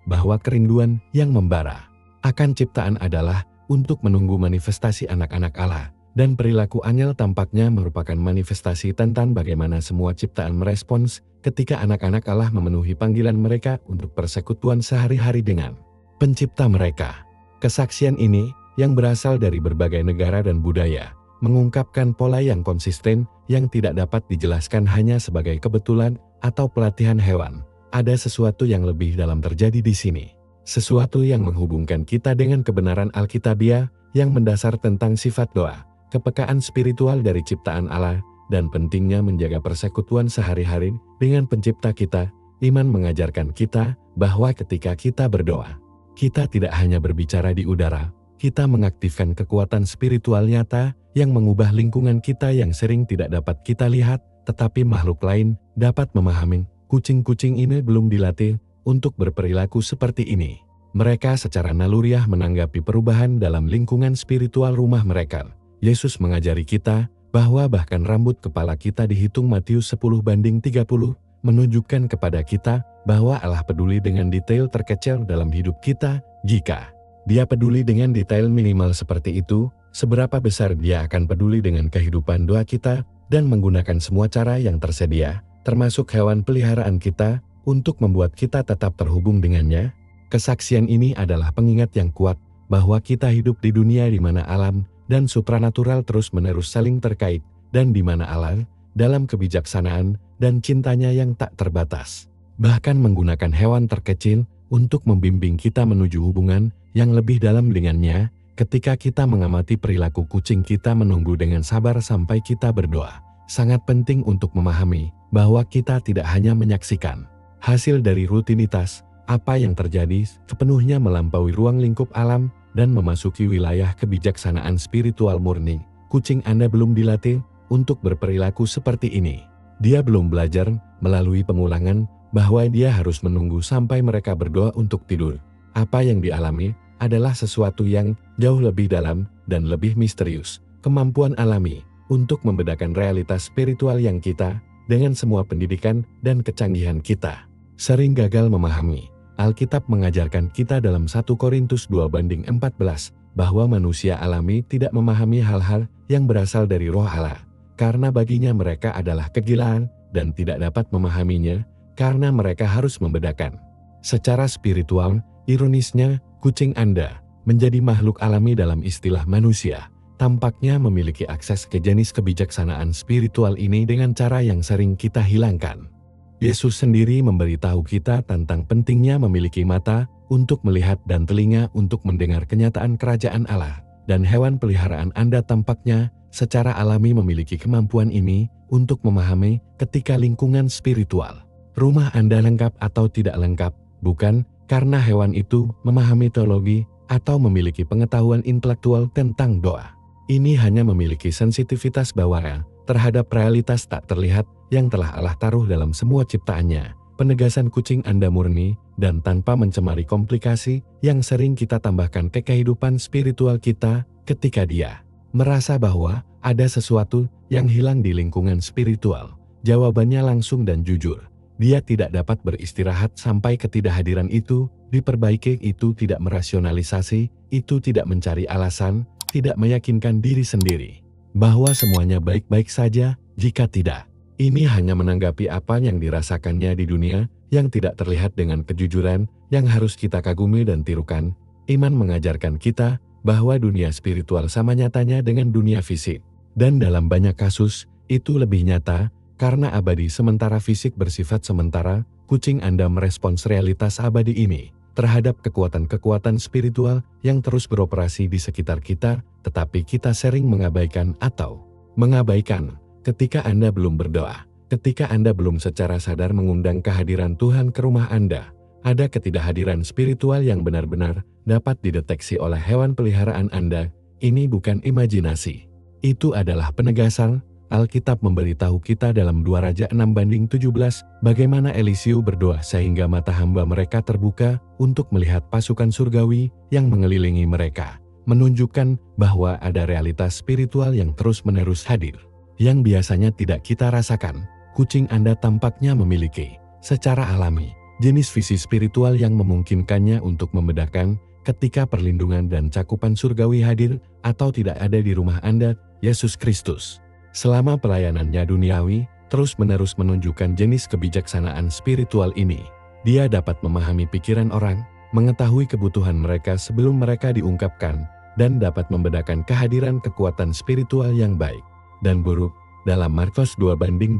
bahwa kerinduan yang membara akan ciptaan adalah untuk menunggu manifestasi anak-anak Allah, dan perilaku Angel tampaknya merupakan manifestasi tentang bagaimana semua ciptaan merespons ketika anak-anak Allah memenuhi panggilan mereka untuk persekutuan sehari-hari dengan pencipta mereka. Kesaksian ini yang berasal dari berbagai negara dan budaya, mengungkapkan pola yang konsisten yang tidak dapat dijelaskan hanya sebagai kebetulan atau pelatihan hewan. Ada sesuatu yang lebih dalam terjadi di sini. Sesuatu yang menghubungkan kita dengan kebenaran alkitabiah yang mendasar tentang sifat doa, kepekaan spiritual dari ciptaan Allah, dan pentingnya menjaga persekutuan sehari-hari dengan pencipta kita. Iman mengajarkan kita bahwa ketika kita berdoa, kita tidak hanya berbicara di udara, kita mengaktifkan kekuatan spiritual nyata yang mengubah lingkungan kita yang sering tidak dapat kita lihat, tetapi makhluk lain dapat memahami. Kucing-kucing ini belum dilatih untuk berperilaku seperti ini. Mereka secara naluriah menanggapi perubahan dalam lingkungan spiritual rumah mereka. Yesus mengajari kita bahwa bahkan rambut kepala kita dihitung. Matius 10:30, menunjukkan kepada kita bahwa Allah peduli dengan detail terkecil dalam hidup kita. Jika Dia peduli dengan detail minimal seperti itu, seberapa besar Dia akan peduli dengan kehidupan doa kita dan menggunakan semua cara yang tersedia, termasuk hewan peliharaan kita, untuk membuat kita tetap terhubung dengannya. Kesaksian ini adalah pengingat yang kuat bahwa kita hidup di dunia di mana alam dan supranatural terus-menerus saling terkait, dan di mana Allah, dalam kebijaksanaan dan cintanya yang tak terbatas, bahkan menggunakan hewan terkecil untuk membimbing kita menuju hubungan yang lebih dalam dengannya. Ketika kita mengamati perilaku kucing kita menunggu dengan sabar sampai kita berdoa, sangat penting untuk memahami bahwa kita tidak hanya menyaksikan hasil dari rutinitas apa yang terjadi, sepenuhnya melampaui ruang lingkup alam dan memasuki wilayah kebijaksanaan spiritual murni. Kucing Anda belum dilatih untuk berperilaku seperti ini. Dia belum belajar melalui pengulangan bahwa dia harus menunggu sampai mereka berdoa untuk tidur. Apa yang dialami adalah sesuatu yang jauh lebih dalam dan lebih misterius. Kemampuan alami untuk membedakan realitas spiritual yang kita, dengan semua pendidikan dan kecanggihan kita, sering gagal memahami. Alkitab mengajarkan kita dalam 1 Korintus 2:14 bahwa manusia alami tidak memahami hal-hal yang berasal dari Roh Allah, karena baginya mereka adalah kegilaan dan tidak dapat memahaminya, karena mereka harus membedakan. Secara spiritual, ironisnya, kucing Anda menjadi makhluk alami dalam istilah manusia, tampaknya memiliki akses ke jenis kebijaksanaan spiritual ini dengan cara yang sering kita hilangkan. Yesus sendiri memberitahu kita tentang pentingnya memiliki mata untuk melihat dan telinga untuk mendengar kenyataan kerajaan Allah, dan hewan peliharaan Anda tampaknya secara alami memiliki kemampuan ini untuk memahami ketika lingkungan spiritual rumah Anda lengkap atau tidak lengkap, bukan karena hewan itu memahami teologi atau memiliki pengetahuan intelektual tentang doa. Ini hanya memiliki sensitivitas bawaan terhadap realitas tak terlihat yang telah Allah taruh dalam semua ciptaannya. Penegasan kucing Anda murni dan tanpa mencemari komplikasi yang sering kita tambahkan ke kehidupan spiritual kita ketika dia merasa bahwa ada sesuatu yang hilang di lingkungan spiritual. Jawabannya langsung dan jujur. Dia tidak dapat beristirahat sampai ketidakhadiran itu diperbaiki. Itu tidak merasionalisasi, itu tidak mencari alasan, tidak meyakinkan diri sendiri bahwa semuanya baik-baik saja. Jika tidak, ini hanya menanggapi apa yang dirasakannya di dunia yang tidak terlihat dengan kejujuran yang harus kita kagumi dan tirukan. Iman mengajarkan kita bahwa dunia spiritual sama nyatanya dengan dunia fisik, dan dalam banyak kasus itu lebih nyata karena abadi sementara fisik bersifat sementara. Kucing Anda merespons realitas abadi ini terhadap kekuatan-kekuatan spiritual yang terus beroperasi di sekitar kita, tetapi kita sering mengabaikan atau mengabaikan. Ketika Anda belum berdoa, ketika Anda belum secara sadar mengundang kehadiran Tuhan ke rumah Anda, ada ketidakhadiran spiritual yang benar-benar dapat dideteksi oleh hewan peliharaan Anda. Ini bukan imajinasi. Itu adalah penegasan. Alkitab memberitahu kita dalam 2 Raja 6:17 bagaimana Eliseu berdoa sehingga mata hamba mereka terbuka untuk melihat pasukan surgawi yang mengelilingi mereka, menunjukkan bahwa ada realitas spiritual yang terus-menerus hadir, yang biasanya tidak kita rasakan. Kucing Anda tampaknya memiliki, secara alami, jenis visi spiritual yang memungkinkannya untuk membedakan ketika perlindungan dan cakupan surgawi hadir atau tidak ada di rumah Anda. Yesus Kristus, selama pelayanannya duniawi, terus-menerus menunjukkan jenis kebijaksanaan spiritual ini. Dia dapat memahami pikiran orang, mengetahui kebutuhan mereka sebelum mereka diungkapkan, dan dapat membedakan kehadiran kekuatan spiritual yang baik dan buruk. Dalam Markus 2:8,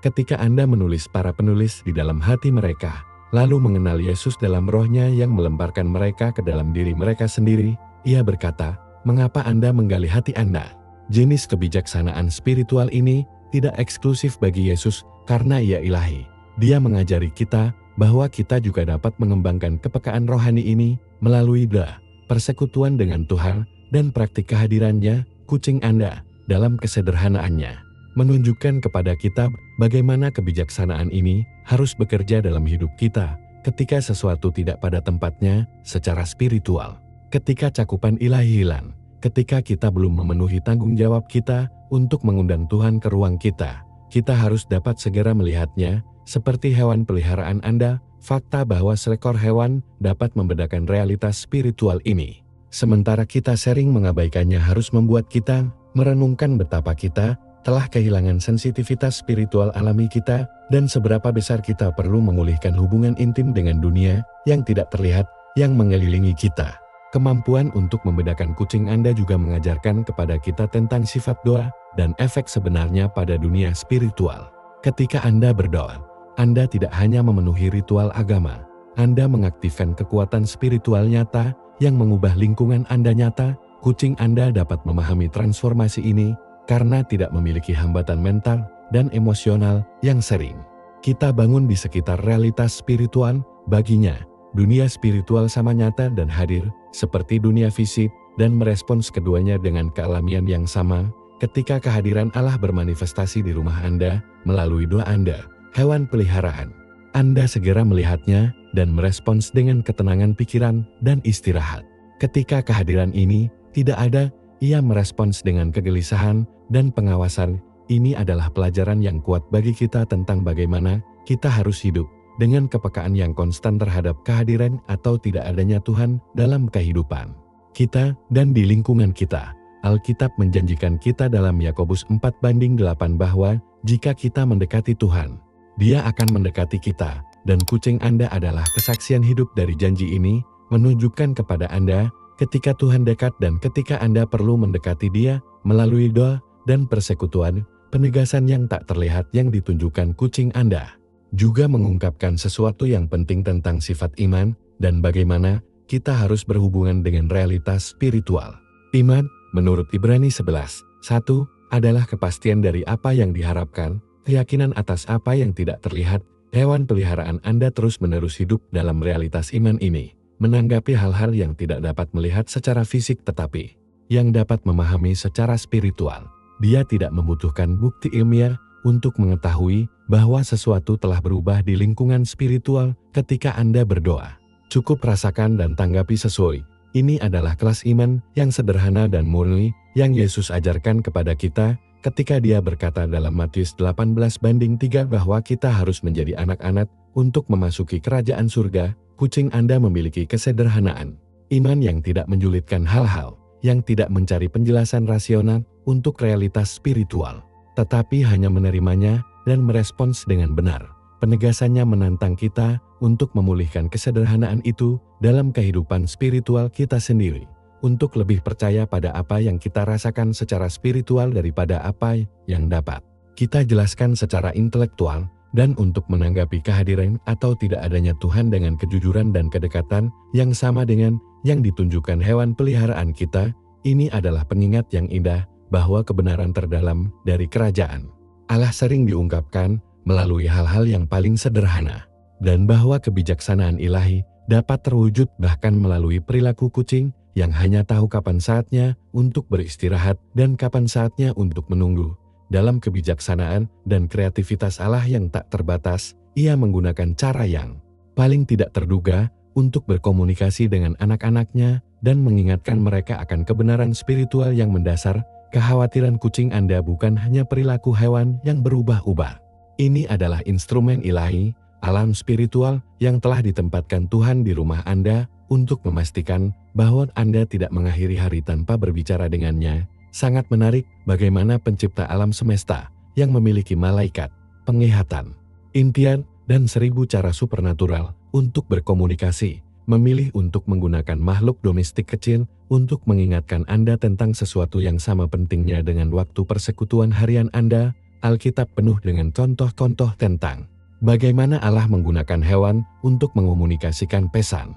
ketika Anda menulis para penulis di dalam hati mereka, lalu mengenal Yesus dalam rohnya yang melemparkan mereka ke dalam diri mereka sendiri, ia berkata, "Mengapa Anda menggali hati Anda?" Jenis kebijaksanaan spiritual ini tidak eksklusif bagi Yesus karena ia ilahi. Dia mengajari kita bahwa kita juga dapat mengembangkan kepekaan rohani ini melalui doa, persekutuan dengan Tuhan, dan praktik kehadirannya. Kucing Anda, dalam kesederhanaannya, menunjukkan kepada kita bagaimana kebijaksanaan ini harus bekerja dalam hidup kita ketika sesuatu tidak pada tempatnya secara spiritual, ketika cakupan ilahi hilang, ketika kita belum memenuhi tanggung jawab kita untuk mengundang Tuhan ke ruang kita. Kita harus dapat segera melihatnya Seperti hewan peliharaan Anda, fakta bahwa seekor hewan dapat membedakan realitas spiritual ini. Sementara kita sering mengabaikannya harus membuat kita merenungkan betapa kita telah kehilangan sensitivitas spiritual alami kita dan seberapa besar kita perlu memulihkan hubungan intim dengan dunia yang tidak terlihat yang mengelilingi kita. Kemampuan untuk membedakan kucing Anda juga mengajarkan kepada kita tentang sifat doa dan efek sebenarnya pada dunia spiritual. Ketika Anda berdoa, Anda tidak hanya memenuhi ritual agama, Anda mengaktifkan kekuatan spiritual nyata yang mengubah lingkungan Anda nyata. Kucing Anda dapat memahami transformasi ini karena tidak memiliki hambatan mental dan emosional yang sering kita bangun di sekitar realitas spiritual. Baginya, dunia spiritual sama nyata dan hadir seperti dunia fisik dan merespons keduanya dengan kealamian yang sama. Ketika kehadiran Allah bermanifestasi di rumah Anda melalui doa Anda, hewan peliharaan Anda segera melihatnya dan merespons dengan ketenangan pikiran dan istirahat. Ketika kehadiran ini tidak ada, ia merespons dengan kegelisahan dan pengawasan. Ini adalah pelajaran yang kuat bagi kita tentang bagaimana kita harus hidup dengan kepekaan yang konstan terhadap kehadiran atau tidak adanya Tuhan dalam kehidupan kita dan di lingkungan kita. Alkitab menjanjikan kita dalam Yakobus 4:8 bahwa jika kita mendekati Tuhan, Dia akan mendekati kita, dan kucing Anda adalah kesaksian hidup dari janji ini, menunjukkan kepada Anda ketika Tuhan dekat dan ketika Anda perlu mendekati Dia melalui doa dan persekutuan. Penegasan yang tak terlihat yang ditunjukkan kucing Anda juga mengungkapkan sesuatu yang penting tentang sifat iman dan bagaimana kita harus berhubungan dengan realitas spiritual. Iman, menurut Ibrani 11:1, adalah kepastian dari apa yang diharapkan, keyakinan atas apa yang tidak terlihat. Hewan peliharaan Anda terus-menerus hidup dalam realitas iman ini, menanggapi hal-hal yang tidak dapat melihat secara fisik tetapi yang dapat memahami secara spiritual. Dia tidak membutuhkan bukti ilmiah untuk mengetahui bahwa sesuatu telah berubah di lingkungan spiritual ketika Anda berdoa. Cukup rasakan dan tanggapi sesuai. Ini adalah kelas iman yang sederhana dan murni yang Yesus ajarkan kepada kita ketika Dia berkata dalam Matius 18:3 bahwa kita harus menjadi anak-anak untuk memasuki kerajaan surga. Kucing Anda memiliki kesederhanaan, iman yang tidak menjulitkan hal-hal, yang tidak mencari penjelasan rasional untuk realitas spiritual, tetapi hanya menerimanya dan merespons dengan benar. Penegasannya menantang kita untuk memulihkan kesederhanaan itu dalam kehidupan spiritual kita sendiri, untuk lebih percaya pada apa yang kita rasakan secara spiritual daripada apa yang dapat kita jelaskan secara intelektual, dan untuk menanggapi kehadiran atau tidak adanya Tuhan dengan kejujuran dan kedekatan yang sama dengan yang ditunjukkan hewan peliharaan kita. Ini adalah pengingat yang indah bahwa kebenaran terdalam dari kerajaan Allah sering diungkapkan melalui hal-hal yang paling sederhana, dan bahwa kebijaksanaan ilahi dapat terwujud bahkan melalui perilaku kucing yang hanya tahu kapan saatnya untuk beristirahat dan kapan saatnya untuk menunggu. Dalam kebijaksanaan dan kreativitas Allah yang tak terbatas, Ia menggunakan cara yang paling tidak terduga untuk berkomunikasi dengan anak-anaknya dan mengingatkan mereka akan kebenaran spiritual yang mendasar. Kekhawatiran kucing Anda bukan hanya perilaku hewan yang berubah-ubah. Ini adalah instrumen ilahi, alam spiritual yang telah ditempatkan Tuhan di rumah Anda untuk memastikan bahwa Anda tidak mengakhiri hari tanpa berbicara dengannya. Sangat menarik bagaimana pencipta alam semesta yang memiliki malaikat, penglihatan, impian, dan 1000 cara supernatural untuk berkomunikasi, memilih untuk menggunakan makhluk domestik kecil untuk mengingatkan Anda tentang sesuatu yang sama pentingnya dengan waktu persekutuan harian Anda. Alkitab penuh dengan contoh-contoh tentang bagaimana Allah menggunakan hewan untuk mengomunikasikan pesan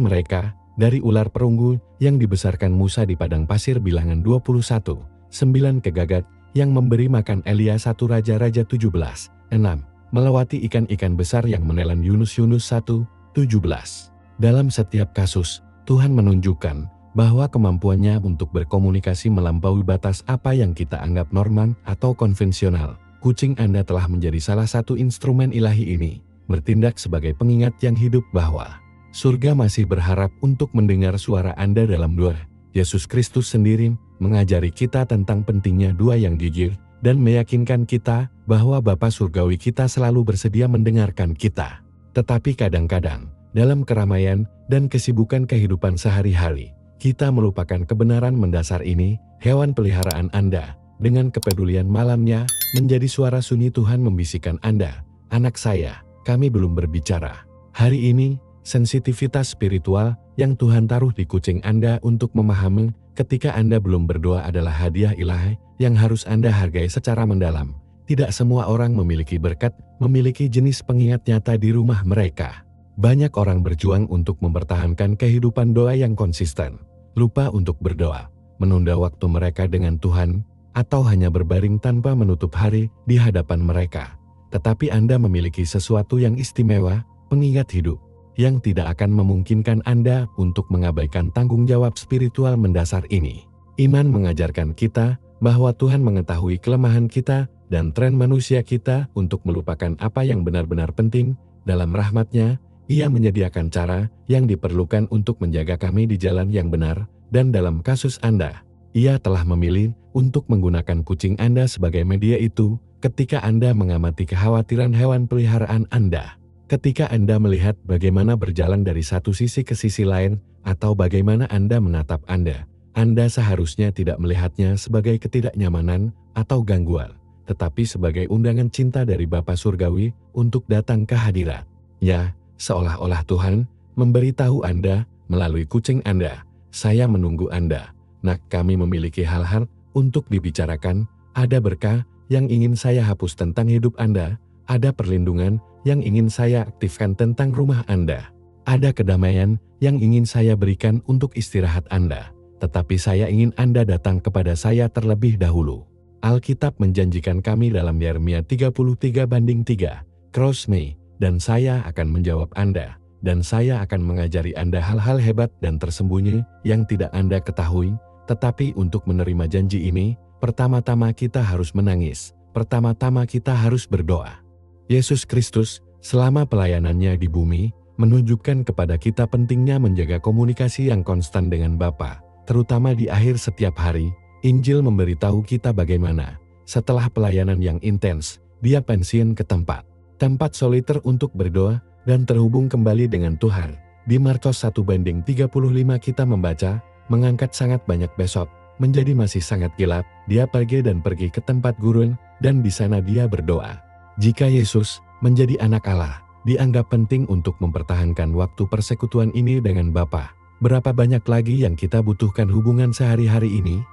mereka, dari ular perunggu yang dibesarkan Musa di padang pasir Bilangan 21:9 ke Gagak yang memberi makan Elia 1 Raja-Raja 17:6, melewati ikan-ikan besar yang menelan Yunus 1:17. Dalam setiap kasus, Tuhan menunjukkan bahwa kemampuannya untuk berkomunikasi melampaui batas apa yang kita anggap normal atau konvensional. Kucing Anda telah menjadi salah satu instrumen ilahi ini, bertindak sebagai pengingat yang hidup bahwa surga masih berharap untuk mendengar suara Anda dalam doa. Yesus Kristus sendiri mengajari kita tentang pentingnya doa yang jujur dan meyakinkan kita bahwa Bapa Surgawi kita selalu bersedia mendengarkan kita. Tetapi kadang-kadang, dalam keramaian dan kesibukan kehidupan sehari-hari, kita melupakan kebenaran mendasar ini. Hewan peliharaan Anda, dengan kepedulian malamnya, menjadi suara sunyi Tuhan membisikkan Anda, "Anak saya, kami belum berbicara." Hari ini, sensitivitas spiritual yang Tuhan taruh di kucing Anda untuk memahami ketika Anda belum berdoa adalah hadiah ilahi yang harus Anda hargai secara mendalam. Tidak semua orang memiliki berkat, memiliki jenis pengingat nyata di rumah mereka. Banyak orang berjuang untuk mempertahankan kehidupan doa yang konsisten, lupa untuk berdoa, menunda waktu mereka dengan Tuhan, atau hanya berbaring tanpa menutup hari di hadapan mereka. Tetapi Anda memiliki sesuatu yang istimewa, pengingat hidup, yang tidak akan memungkinkan Anda untuk mengabaikan tanggung jawab spiritual mendasar ini. Iman mengajarkan kita bahwa Tuhan mengetahui kelemahan kita dan tren manusia kita untuk melupakan apa yang benar-benar penting. Dalam rahmat-Nya, Ia menyediakan cara yang diperlukan untuk menjaga kami di jalan yang benar, dan dalam kasus Anda, Ia telah memilih untuk menggunakan kucing Anda sebagai media itu ketika Anda mengamati kekhawatiran hewan peliharaan Anda. Ketika Anda melihat bagaimana berjalan dari satu sisi ke sisi lain, atau bagaimana Anda menatap Anda seharusnya tidak melihatnya sebagai ketidaknyamanan atau gangguan, tetapi sebagai undangan cinta dari Bapa Surgawi untuk datang ke hadirat. Ya, seolah-olah Tuhan memberitahu Anda melalui kucing Anda, "Saya menunggu Anda. Nak, kami memiliki hal-hal untuk dibicarakan, ada berkah yang ingin saya hapus tentang hidup Anda, ada perlindungan yang ingin saya aktifkan tentang rumah Anda, ada kedamaian yang ingin saya berikan untuk istirahat Anda, tetapi saya ingin Anda datang kepada saya terlebih dahulu." Alkitab menjanjikan kami dalam Yeremia 33:3, "Cross me, dan saya akan menjawab Anda, dan saya akan mengajari Anda hal-hal hebat dan tersembunyi yang tidak Anda ketahui." Tetapi untuk menerima janji ini, pertama-tama kita harus menangis, pertama-tama kita harus berdoa. Yesus Kristus, selama pelayanannya di bumi, menunjukkan kepada kita pentingnya menjaga komunikasi yang konstan dengan Bapa, terutama di akhir setiap hari. Injil memberitahu kita bagaimana, setelah pelayanan yang intens, Dia pensiun ke tempat soliter untuk berdoa dan terhubung kembali dengan Tuhan. Di Markus 1:35 kita membaca, "Mengangkat sangat banyak besok, menjadi masih sangat gelap, Dia pergi ke tempat gurun, dan di sana Dia berdoa." Jika Yesus menjadi anak Allah, dianggap penting untuk mempertahankan waktu persekutuan ini dengan Bapa, berapa banyak lagi yang kita butuhkan hubungan sehari-hari ini?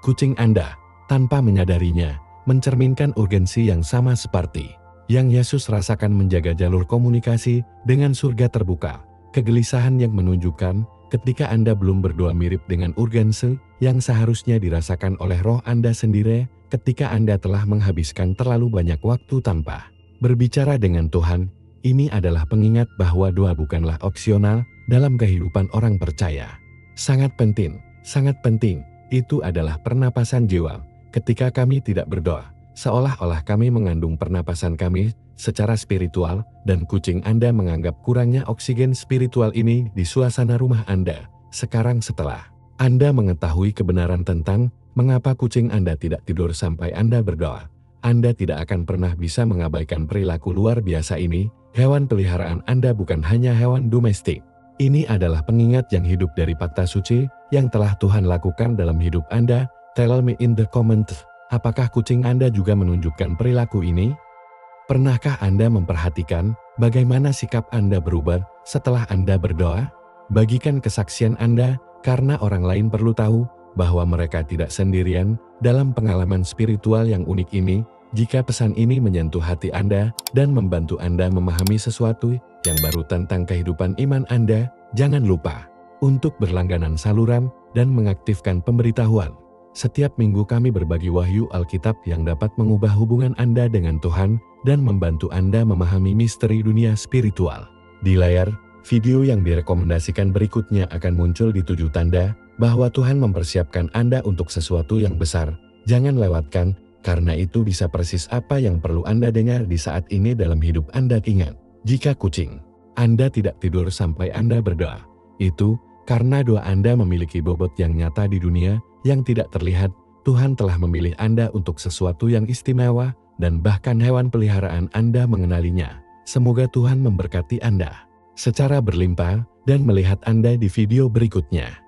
Kucing Anda, tanpa menyadarinya, mencerminkan urgensi yang sama seperti yang Yesus rasakan menjaga jalur komunikasi dengan surga terbuka. Kegelisahan yang menunjukkan ketika Anda belum berdoa mirip dengan urgensi yang seharusnya dirasakan oleh roh Anda sendiri ketika Anda telah menghabiskan terlalu banyak waktu tanpa berbicara dengan Tuhan. Ini adalah pengingat bahwa doa bukanlah opsional dalam kehidupan orang percaya. Sangat penting, itu adalah pernapasan jiwa. Ketika kami tidak berdoa, seolah-olah kami mengandung pernapasan kami secara spiritual, dan kucing Anda menganggap kurangnya oksigen spiritual ini di suasana rumah Anda. Sekarang setelah Anda mengetahui kebenaran tentang mengapa kucing Anda tidak tidur sampai Anda berdoa, Anda tidak akan pernah bisa mengabaikan perilaku luar biasa ini. Hewan peliharaan Anda bukan hanya hewan domestik. Ini adalah pengingat yang hidup dari fakta suci yang telah Tuhan lakukan dalam hidup Anda. Tell me in the comments, apakah kucing Anda juga menunjukkan perilaku ini? Pernahkah Anda memperhatikan bagaimana sikap Anda berubah setelah Anda berdoa? Bagikan kesaksian Anda, karena orang lain perlu tahu bahwa mereka tidak sendirian dalam pengalaman spiritual yang unik ini. Jika pesan ini menyentuh hati Anda dan membantu Anda memahami sesuatu yang baru tentang kehidupan iman Anda, jangan lupa untuk berlangganan saluran dan mengaktifkan pemberitahuan. Setiap minggu kami berbagi wahyu Alkitab yang dapat mengubah hubungan Anda dengan Tuhan dan membantu Anda memahami misteri dunia spiritual. Di layar, video yang direkomendasikan berikutnya akan muncul di 7 tanda bahwa Tuhan mempersiapkan Anda untuk sesuatu yang besar. Jangan lewatkan, karena itu bisa persis apa yang perlu Anda dengar di saat ini dalam hidup Anda. Ingat, jika kucing Anda tidak tidur sampai Anda berdoa, itu karena doa Anda memiliki bobot yang nyata di dunia yang tidak terlihat. Tuhan telah memilih Anda untuk sesuatu yang istimewa dan bahkan hewan peliharaan Anda mengenalinya. Semoga Tuhan memberkati Anda secara berlimpah dan melihat Anda di video berikutnya.